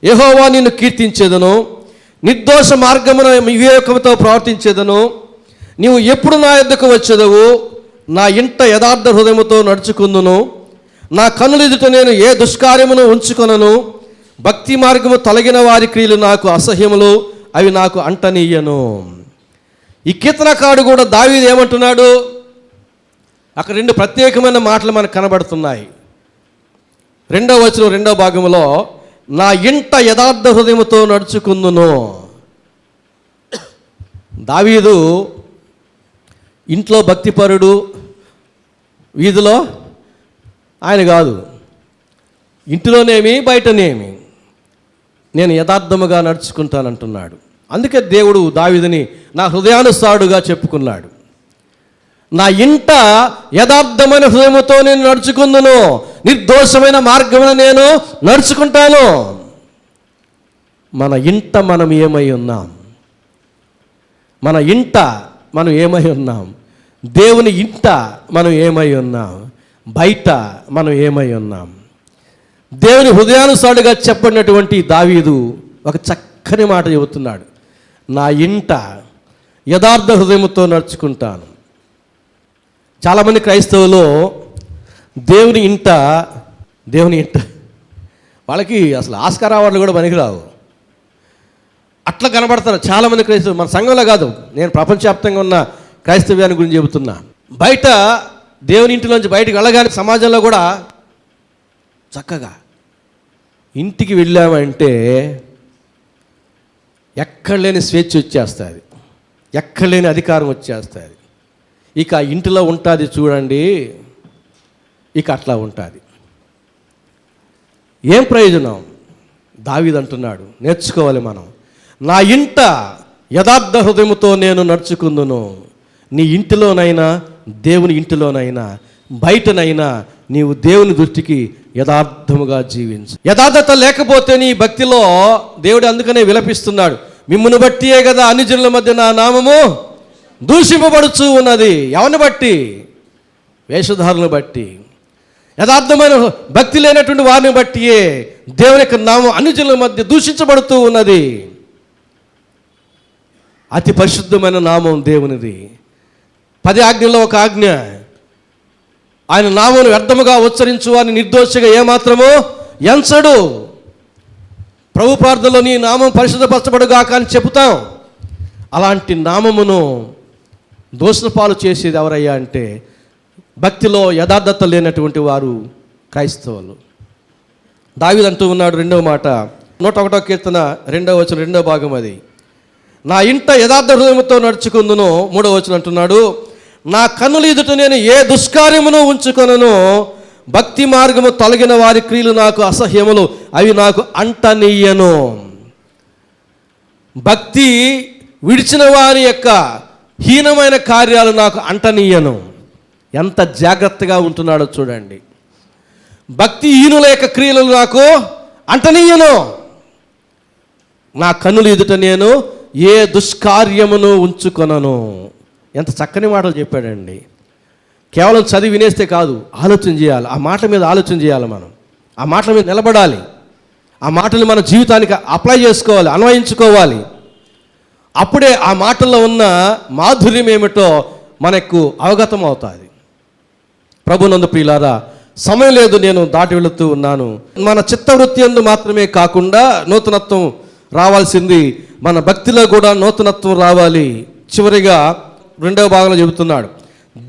యెహోవా నిన్ను కీర్తించేదను, నిర్దోష మార్గమున వివేకముతో ప్రవర్తించేదను. నీవు ఎప్పుడు నా యొద్దకు వచ్చేదవు? నా ఇంట యథార్థ హృదయముతో నడుచుకుందును. నా కన్నుల ఎదుట నేను ఏ దుష్కార్యమును ఉంచుకొనను. భక్తి మార్గము తొలగిన వారి క్రియలు నాకు అసహ్యములు, అవి నాకు అంటనీయను. ఈ కీర్తనకారుడు కూడా దావీదు ఏమంటున్నాడు? అక్కడ 2 ప్రత్యేకమైన మాటలు మనకు కనబడుతున్నాయి. 2వ వచనం 2వ భాగంలో నా ఇంట యథార్థ హృదయముతో నడుచుకుందును. దావీదు ఇంట్లో భక్తిపరుడు, వీధిలో ఆయన కాదు. ఇంటిలోనేమి బయటనేమి నేను యథార్థముగా నడుచుకుంటానంటున్నాడు. అందుకే దేవుడు దావీదుని నా హృదయానుసారుడుగా చెప్పుకున్నాడు. నా ఇంట యథార్థమైన హృదయముతో నేను నడుచుకుందును, నిర్దోషమైన మార్గమున నేను నడుచుకుంటాను. మన ఇంట మనం ఏమై ఉన్నాం? మన ఇంట మనం ఏమై ఉన్నాం? దేవుని ఇంట మనం ఏమై ఉన్నాం? బయట మనం ఏమై ఉన్నాం? దేవుని హృదయానుసారుడుగా చెప్పినటువంటి దావీదు ఒక చక్కని మాట చెబుతున్నాడు, నా ఇంట యథార్థ హృదయముతో నడుచుకుంటాను. చాలామంది క్రైస్తవులు దేవుని ఇంట వాళ్ళకి అసలు ఆస్కార్ అవార్డులు కూడా పనికిరావు, అట్లా కనబడతారు చాలామంది క్రైస్తవులు. మన సంఘంలో కాదు, నేను ప్రపంచవ్యాప్తంగా ఉన్న క్రైస్తవ్యాన్ని గురించి చెబుతున్నా. బయట దేవుని ఇంటిలోంచి బయటికి వెళ్ళగానే సమాజంలో కూడా చక్కగా ఇంటికి వెళ్ళామంటే ఎక్కడ లేని స్వేచ్ఛ వచ్చేస్తుంది, ఎక్కడ లేని అధికారం వచ్చేస్తుంది. ఇక ఇంటిలో ఉంటుంది చూడండి, ఇక అట్లా ఉంటుంది. ఏం ప్రయోజనం? దావీదు అంటున్నాడు, నేర్చుకోవాలి మనం. నా ఇంట యథార్థ హృదయముతో నేను నడుచుకుందును. నీ ఇంటిలోనైనా దేవుని ఇంటిలోనైనా బయటనైనా నీవు దేవుని దృష్టికి యథార్థముగా జీవించు. యథార్థత లేకపోతే నీ భక్తిలో దేవుడు అందుకనే విలపిస్తున్నాడు, మిమ్మును బట్టియే కదా అన్ని జనుల మధ్య నా నామము దూషింపబడుచు ఉన్నది. ఎవరిని బట్టి? వేషధారులను బట్టి. యథార్థమైన భక్తి లేనటువంటి వారిని బట్టియే దేవుని యొక్క నామం అన్ని జనుల మధ్య దూషించబడుతూ ఉన్నది. అతి పరిశుద్ధమైన నామం దేవునిది. 10 ఆజ్ఞల్లో ఒక ఆజ్ఞ, ఆయన నామమును వ్యర్థముగా ఉచ్చరించు వారిని నిర్దోషిగా ఏమాత్రమో ఎంచడు. ప్రభు ప్రార్థనలో నీ నామం పరిశుద్ధపరచబడుగాక అని చెబుతాం. అలాంటి నామమును దోషణ పాలు చేసేది ఎవరయ్యా అంటే భక్తిలో యథార్థత లేనటువంటి వారు క్రైస్తవులు. దావీదు అంటూ ఉన్నాడు, 2వ మాట 101వ కీర్తన 2వ వచనం 2వ భాగం అది. నా ఇంట యథార్థ హృదయముతో నడుచుకుందును. 3వ వచనం అంటున్నాడు, నా కన్నుల ఎదుట నేను ఏ దుష్కార్యమును ఉంచుకొనను. భక్తి మార్గము తొలగిన వారి క్రియలు నాకు అసహ్యములు, అవి నాకు అంటనీయను. భక్తి విడిచిన వారి యొక్క హీనమైన కార్యాలు నాకు అంటనీయను. ఎంత జాగ్రత్తగా ఉంటున్నాడో చూడండి. భక్తి హీనుల యొక్క క్రియలు నాకు అంటనీయను. నా కన్నుల ఎదుట నేను ఏ దుష్కార్యమును ఉంచుకొనను. ఎంత చక్కని మాటలు చెప్పాడండి. కేవలం చదివి వినేస్తే కాదు, ఆలోచన చేయాలి. ఆ మాట మీద ఆలోచన చేయాలి. మనం ఆ మాటల మీద నిలబడాలి. ఆ మాటలు మన జీవితానికి అప్లై చేసుకోవాలి, అన్వయించుకోవాలి. అప్పుడే ఆ మాటల్లో ఉన్న మాధుర్యం ఏమిటో మనకు అవగతం అవుతుంది. ప్రభునందు ప్రియులారా, సమయం లేదు, నేను దాటి వెళుతూ ఉన్నాను. మన చిత్తవృత్తి యందు మాత్రమే కాకుండా నూతనత్వం రావాల్సింది, మన భక్తిలో కూడా నూతనత్వం రావాలి. చివరిగా 2వ భాగంలో చెబుతున్నాడు,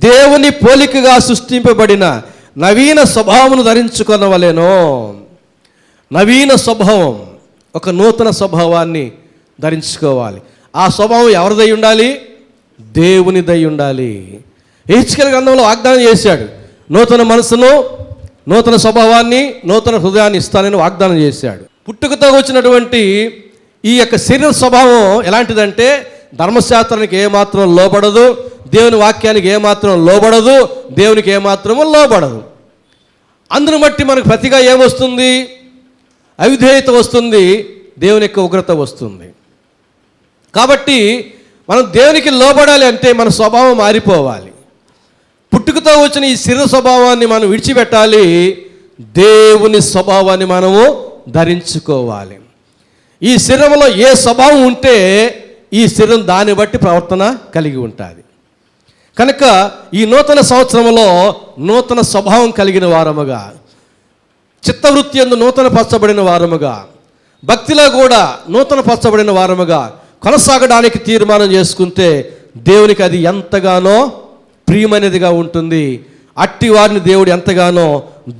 దేవుని పోలికగా సృష్టింపబడిన నవీన స్వభావమును ధరించుకొనవలెను. నవీన స్వభావం, ఒక నూతన స్వభావాన్ని ధరించుకోవాలి. ఆ స్వభావం ఎవరిదై ఉండాలి? దేవునిదై ఉండాలి. హెచ్కేల్ గ్రంథంలో వాగ్దానం చేశాడు, నూతన మనసును, నూతన స్వభావాన్ని, నూతన హృదయాన్ని ఇస్తానని వాగ్దానం చేశాడు. పుట్టుకతో వచ్చినటువంటి ఈ యొక్క శరీర స్వభావం ఎలాంటిదంటే ధర్మశాస్త్రానికి ఏమాత్రం లోబడదు, దేవుని వాక్యానికి ఏమాత్రం లోబడదు, దేవునికి ఏమాత్రము లోబడదు. అందును బట్టి మనకు ప్రతిగా ఏమొస్తుంది? అవిధేయత వస్తుంది, దేవుని యొక్క ఉగ్రత వస్తుంది. కాబట్టి మనం దేవునికి లోబడాలి అంటే మన స్వభావం మారిపోవాలి. పుట్టుకతో వచ్చిన ఈ శరీర స్వభావాన్ని మనం విడిచిపెట్టాలి, దేవుని స్వభావాన్ని మనము ధరించుకోవాలి. ఈ శరీరంలో ఏ స్వభావం ఉంటే ఈ శరీరం దాన్ని బట్టి ప్రవర్తన కలిగి ఉంటుంది. కనుక ఈ నూతన సంవత్సరంలో నూతన స్వభావం కలిగిన వారముగా, చిత్తవృత్తి యందు నూతన పరచబడిన వారముగా, భక్తిలో కూడా నూతన పరచబడిన వారముగా కొనసాగడానికి తీర్మానం చేసుకుంటే దేవునికి అది ఎంతగానో ప్రియమైనదిగా ఉంటుంది. అట్టి వారిని దేవుడు ఎంతగానో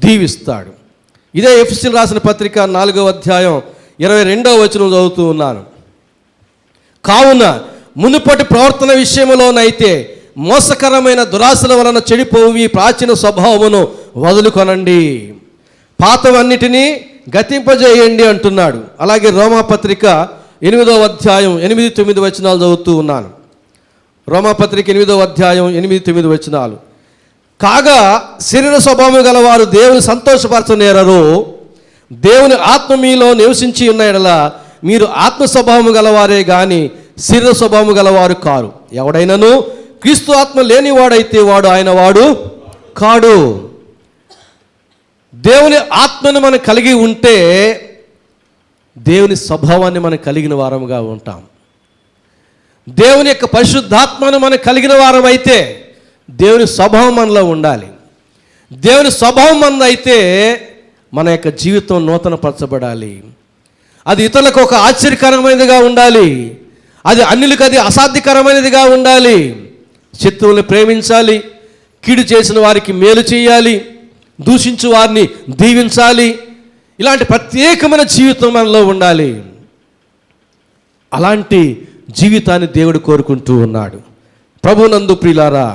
దీవిస్తాడు. ఇదే ఎఫెసీయులకు రాసిన పత్రిక 4వ అధ్యాయం 22వ వచనం చదువుతూ ఉన్నాను. కావున మునుపటి ప్రవర్తన విషయంలోనైతే మోసకరమైన దురాశల వలన చెడిపోవు మీ ప్రాచీన స్వభావమును వదులుకొనండి, పాతవన్నిటినీ గతింపజేయండి అంటున్నాడు. అలాగే రోమాపత్రిక 8వ అధ్యాయం 8-9 వచనాలు చదువుతూ ఉన్నాను. రోమాపత్రిక 8వ అధ్యాయం 8-9 వచనాలు. కాగా శరీర స్వభావం గలవారు దేవుని సంతోషపరచనేరరు. దేవుని ఆత్మ మీలో నివసించి ఉన్న యెడల మీరు ఆత్మ స్వభావము గలవారే గాని శరీర స్వభావము గలవారు కారు. ఎవడైనను క్రీస్తు ఆత్మ లేనివాడైతే వాడు ఆయన వాడు కాడు. దేవుని ఆత్మను మనం కలిగి ఉంటే దేవుని స్వభావాన్ని మనం కలిగిన వారముగా ఉంటాం. దేవుని యొక్క పరిశుద్ధాత్మను మనం కలిగిన వారం అయితే దేవుని స్వభావం మనలో ఉండాలి. దేవుని స్వభావం మనది అయితే మన యొక్క జీవితం నూతనపరచబడాలి. అది ఇతరులకు ఒక ఆశ్చర్యకరమైనదిగా ఉండాలి, అది అన్యులకు అది అసాధ్యకరమైనదిగా ఉండాలి. శత్రువుల్ని ప్రేమించాలి, కీడు చేసిన వారికి మేలు చేయాలి, దూషించు వారిని దీవించాలి. ఇలాంటి ప్రత్యేకమైన జీవితం మనలో ఉండాలి. అలాంటి జీవితాన్ని దేవుడు కోరుకుంటూ ఉన్నాడు. ప్రభునందు ప్రియులారా,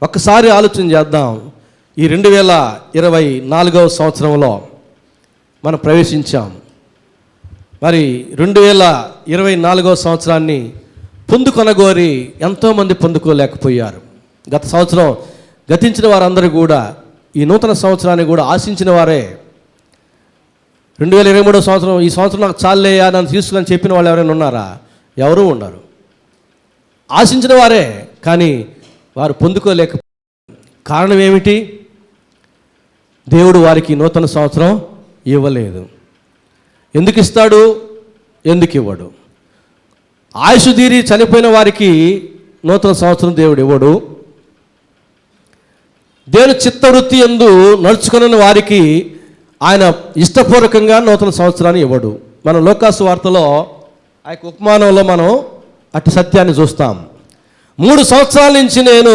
ఒక్కసారి ఆలోచన చేద్దాం. ఈ 2024వ సంవత్సరంలో మనం ప్రవేశించాం. మరి 2024వ సంవత్సరాన్ని పొందుకొనగోరి ఎంతోమంది పొందుకోలేకపోయారు. గత సంవత్సరం గతించిన వారందరూ కూడా ఈ నూతన సంవత్సరాన్ని కూడా ఆశించిన వారే. 2023వ సంవత్సరం, ఈ సంవత్సరం నాకు చాలేయా నన్ను తీసుకుని చెప్పిన వాళ్ళు ఎవరైనా ఉన్నారా? ఎవరూ ఉండరు. ఆశించిన వారే, కానీ వారు పొందుకోలేక. కారణం ఏమిటి? దేవుడు వారికి నూతన సంవత్సరం ఇవ్వలేదు. ఎందుకు ఇస్తాడు? ఎందుకు ఇవ్వడు? ఆయుష్ తీరి చనిపోయిన వారికి నూతన సంవత్సరం దేవుడు ఇవ్వడు. దేవుని చిత్తవృత్తి యందు నడుచుకున్న వారికి ఆయన ఇష్టపూర్వకంగా నూతన సంవత్సరాన్ని ఇవ్వడు. మనం లోకాసు వార్తలో ఆ యొక్క ఉపమానంలో మనం అట్టి సత్యాన్ని చూస్తాం. 3 సంవత్సరాల నుంచి నేను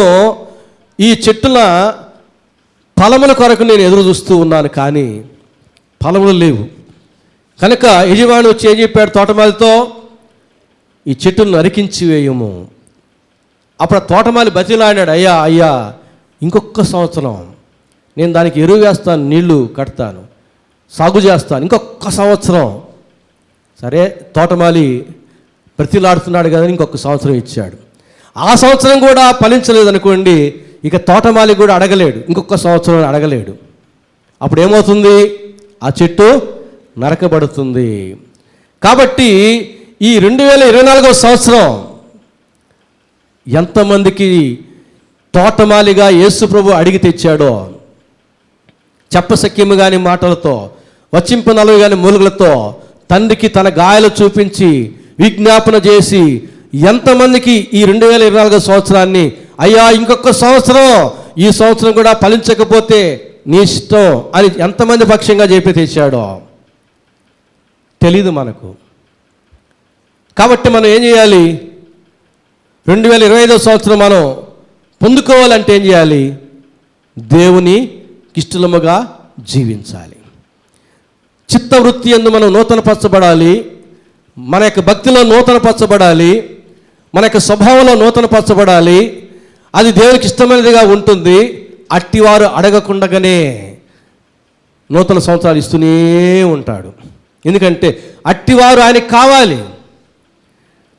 ఈ చెట్టుల ఫలముల కొరకు నేను ఎదురు చూస్తూ ఉన్నాను, కానీ ఫలములు లేవు. కనుక యజమాని వచ్చి ఏం చెప్పాడు తోటమాలితో? ఈ చెట్టును నరికించి వేయము. అప్పుడు తోటమాలి బతిలాడాడు, అయ్యా అయ్యా ఇంకొక సంవత్సరం నేను దానికి ఎరువు వేస్తాను, నీళ్లు కడతాను, సాగు చేస్తాను, ఇంకొక సంవత్సరం. సరే, తోటమాలి బ్రతిలాడుతున్నాడు కదా, ఇంకొక సంవత్సరం ఇచ్చాడు. ఆ సంవత్సరం కూడా ఫలించలేదు అనుకోండి, ఇక తోటమాలి కూడా అడగలేడు, ఇంకొక సంవత్సరం అడగలేడు. అప్పుడు ఏమవుతుంది? ఆ చెట్టు నరకబడుతుంది. కాబట్టి ఈ 2024వ సంవత్సరం ఎంతమందికి తోటమాలిగా యేసు ప్రభు అడిగి తెచ్చాడో, చెప్పసక్యము కాని మాటలతో, వచ్చింపనలవి కాని మూలుగులతో తండ్రికి తన గాయాలు చూపించి విజ్ఞాపన చేసి ఎంతమందికి ఈ 2024వ సంవత్సరాన్ని, అయ్యా ఇంకొక సంవత్సరం, ఈ సంవత్సరం కూడా ఫలించకపోతే నీ ఇష్టం అని ఎంతమంది పక్షంగా చెప్పి తెచ్చాడో తెలీదు మనకు. కాబట్టి మనం ఏం చేయాలి? 2025వ సంవత్సరం మనం పొందుకోవాలంటే ఏం చేయాలి? దేవుని ఇష్టముగా జీవించాలి. చిత్తవృత్తి యందు మనం నూతనపరచబడాలి. మన యొక్క భక్తిలో నూతనపరచబడాలి. మన యొక్క స్వభావంలో నూతనపరచబడాలి. అది దేవునికి ఇష్టమైనదిగా ఉంటుంది. అట్టివారు అడగకుండగానే నూతన సంవత్సరాలు ఇస్తూనే ఉంటాడు. ఎందుకంటే అట్టివారు ఆయనకి కావాలి.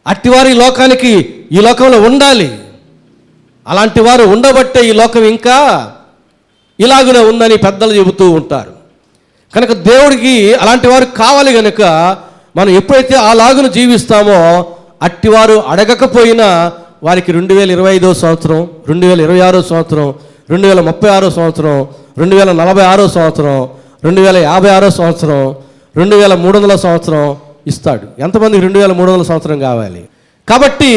అట్టివారు ఈ లోకంలో ఉండాలి. అలాంటి వారు ఉండబట్టే ఈ లోకం ఇంకా ఇలాగునే ఉందని పెద్దలు చెబుతూ ఉంటారు. కనుక దేవుడికి అలాంటి వారు కావాలి. కనుక మనం ఎప్పుడైతే అలాగును జీవిస్తామో అట్టివారు అడగకపోయినా వారికి 2025వ సంవత్సరం, 2026వ సంవత్సరం, 2036వ సంవత్సరం, 2046వ సంవత్సరం, 2056వ సంవత్సరం, 2300వ సంవత్సరం ఇస్తాడు. ఎంతమందికి 2300వ సంవత్సరం కావాలి? కాబట్టి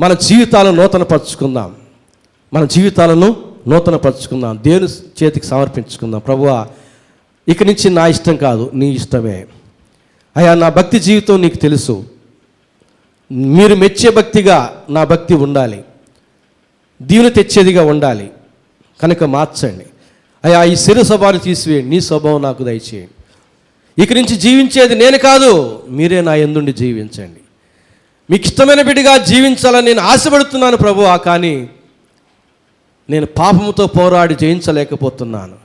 మన జీవితాలను నూతనపరచుకుందాం. మన జీవితాలను నూతనపరచుకుందాం. దేవుని చేతికి సమర్పించుకుందాం. ప్రభువా, ఇక నుంచి నా ఇష్టం కాదు, నీ ఇష్టమే. అయ్యా, నా భక్తి జీవితం నీకు తెలుసు. మీరు మెచ్చే భక్తిగా నా భక్తి ఉండాలి, దీవుని తెచ్చేదిగా ఉండాలి. కనుక మార్చండి అయ్యా. ఈ శరీర స్వభావాన్ని తీసివేయండి, నీ స్వభావం నాకు దయచేయండి. ఇక నుంచి జీవించేది నేను కాదు, మీరే నా యందుండి జీవించండి. మీకు ఇష్టమైన బిడ్డగా జీవించాలని నేను ఆశపడుతున్నాను ప్రభువా, కానీ నేను పాపముతో పోరాడి జయించలేకపోతున్నాను.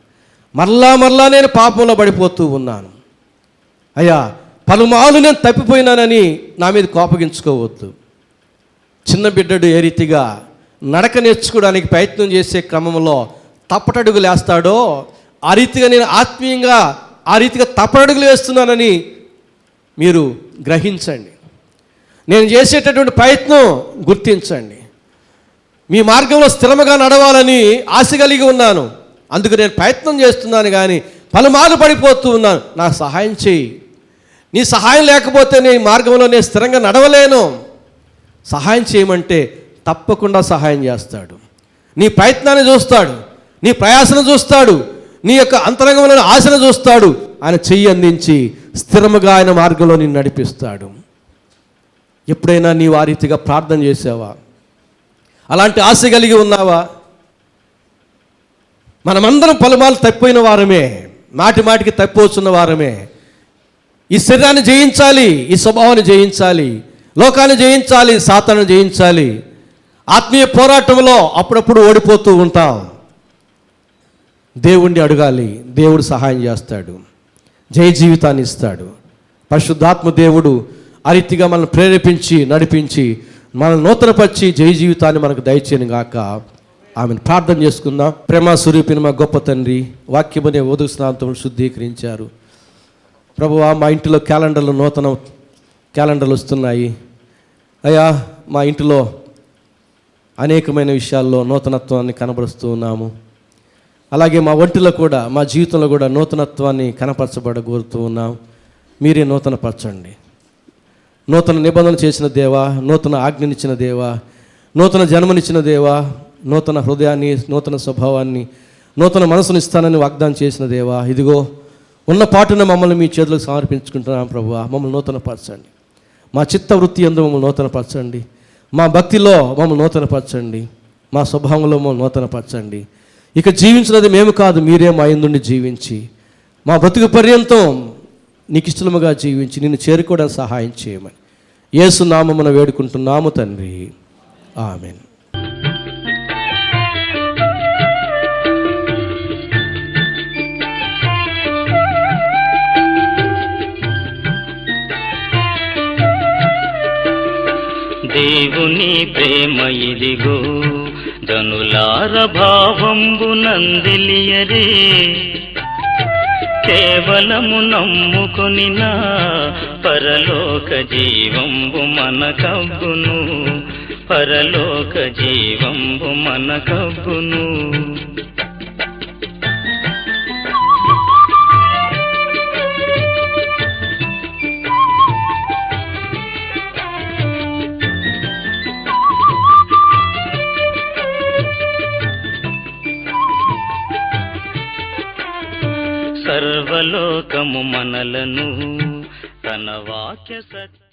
మరలా నేను పాపంలో పడిపోతూ ఉన్నాను. అయ్యా, పలుమార్లు నేను తప్పిపోయినానని నా మీద కోపగించుకోవద్దు. చిన్న బిడ్డడు ఏ రీతిగా నడక నేర్చుకోవడానికి ప్రయత్నం చేసే క్రమంలో తప్పటడుగులు వేస్తాడో ఆ రీతిగా నేను ఆత్మీయంగా ఆ రీతిగా తప్పటడుగులు వేస్తున్నానని మీరు గ్రహించండి. నేను చేసేటటువంటి ప్రయత్నం గుర్తించండి. మీ మార్గంలో స్థిరముగా నడవాలని ఆశ కలిగి ఉన్నాను, అందుకు నేను ప్రయత్నం చేస్తున్నాను, కానీ పలుమార్లు పడిపోతూ ఉన్నాను. నాకు సహాయం చేయి. నీ సహాయం లేకపోతే నీ మార్గంలో నేను స్థిరంగా నడవలేను. సహాయం చేయమంటే తప్పకుండా సహాయం చేస్తాడు. నీ ప్రయత్నాన్ని చూస్తాడు, నీ ప్రయాసను చూస్తాడు, నీ యొక్క అంతరంగంలోని ఆశను చూస్తాడు. ఆయన చెయ్యి అందించి స్థిరముగా ఆయన మార్గంలో నిన్ను నడిపిస్తాడు. ఎప్పుడైనా నీవు ఆ రీతిగా ప్రార్థన చేసావా? అలాంటి ఆశ కలిగి ఉన్నావా? మనమందరం పలుమార్లు తప్పిపోయిన వారమే, మాటి మాటికి తప్పిపోతున్న వారమే. ఈ శరీరాన్ని జయించాలి, ఈ స్వభావాన్ని జయించాలి, లోకాన్ని జయించాలి, సాతాను జయించాలి. ఆత్మీయ పోరాటంలో అప్పుడప్పుడు ఓడిపోతూ ఉంటాం. దేవుణ్ణి అడగాలి, దేవుడు సహాయం చేస్తాడు, జయ జీవితాన్ని ఇస్తాడు. పరిశుద్ధాత్మ దేవుడు ఆ రీతిగా మనల్ని ప్రేరేపించి నడిపించి మనల్ని నూతనపరిచి జయ జీవితాన్ని మనకు దయచేయను గాక. ఆమెను ప్రార్థన చేసుకుందాం. ప్రేమ స్వరూపిని మా గొప్ప తండ్రి, వాక్యమనే ఉదక స్నానంతో శుద్ధీకరించారు ప్రభువా. మా ఇంటిలో నూతన క్యాలెండర్లు వస్తున్నాయి అయ్యా. మా ఇంటిలో అనేకమైన విషయాల్లో నూతనత్వాన్ని కనబరుస్తూ ఉన్నాము. అలాగే మా ఒంటిలో కూడా, మా జీవితంలో కూడా నూతనత్వాన్ని కనపరచబడగోరుతూ ఉన్నాం. మీరే నూతనపరచండి. నూతన నిబంధన చేసిన దేవా, నూతన ఆజ్ఞనిచ్చిన దేవా, నూతన జన్మనిచ్చిన దేవా, నూతన హృదయాన్ని, నూతన స్వభావాన్ని, నూతన మనసుని ఇస్తానని వాగ్దానం చేసిన దేవా, ఇదిగో ఉన్న పాటున మమ్మల్ని మీ చేతులకు సమర్పించుకుంటున్నాం ప్రభువా. మమ్మల్ని నూతనపరచండి. మా చిత్త వృత్తి యందు మమ్మల్ని నూతనపరచండి. మా భక్తిలో మమ్మల్ని నూతనపరచండి. మా స్వభావంలో మమ్మల్ని నూతనపరచండి. ఇక జీవించినది మేము కాదు, మీరే మా యందుండి జీవించి మా బ్రతుకు పర్యంతం నీకు ఇష్టముగా జీవించి నిన్ను చేరుకోవడానికి సహాయం చేయమని యేసు నామమున వేడుకుంటున్నాము తండ్రి, ఆమేన్. దేవుని ప్రేమ ఇదిగో జనులార భావంబు నందిలియరే. కేవలము నమ్ముకొనినా పరలోక జీవంబు మనకబ్బును, పరలోక జీవంబు మనకబ్బును. సర్వలోకము మనలను తన వాక్య సత్య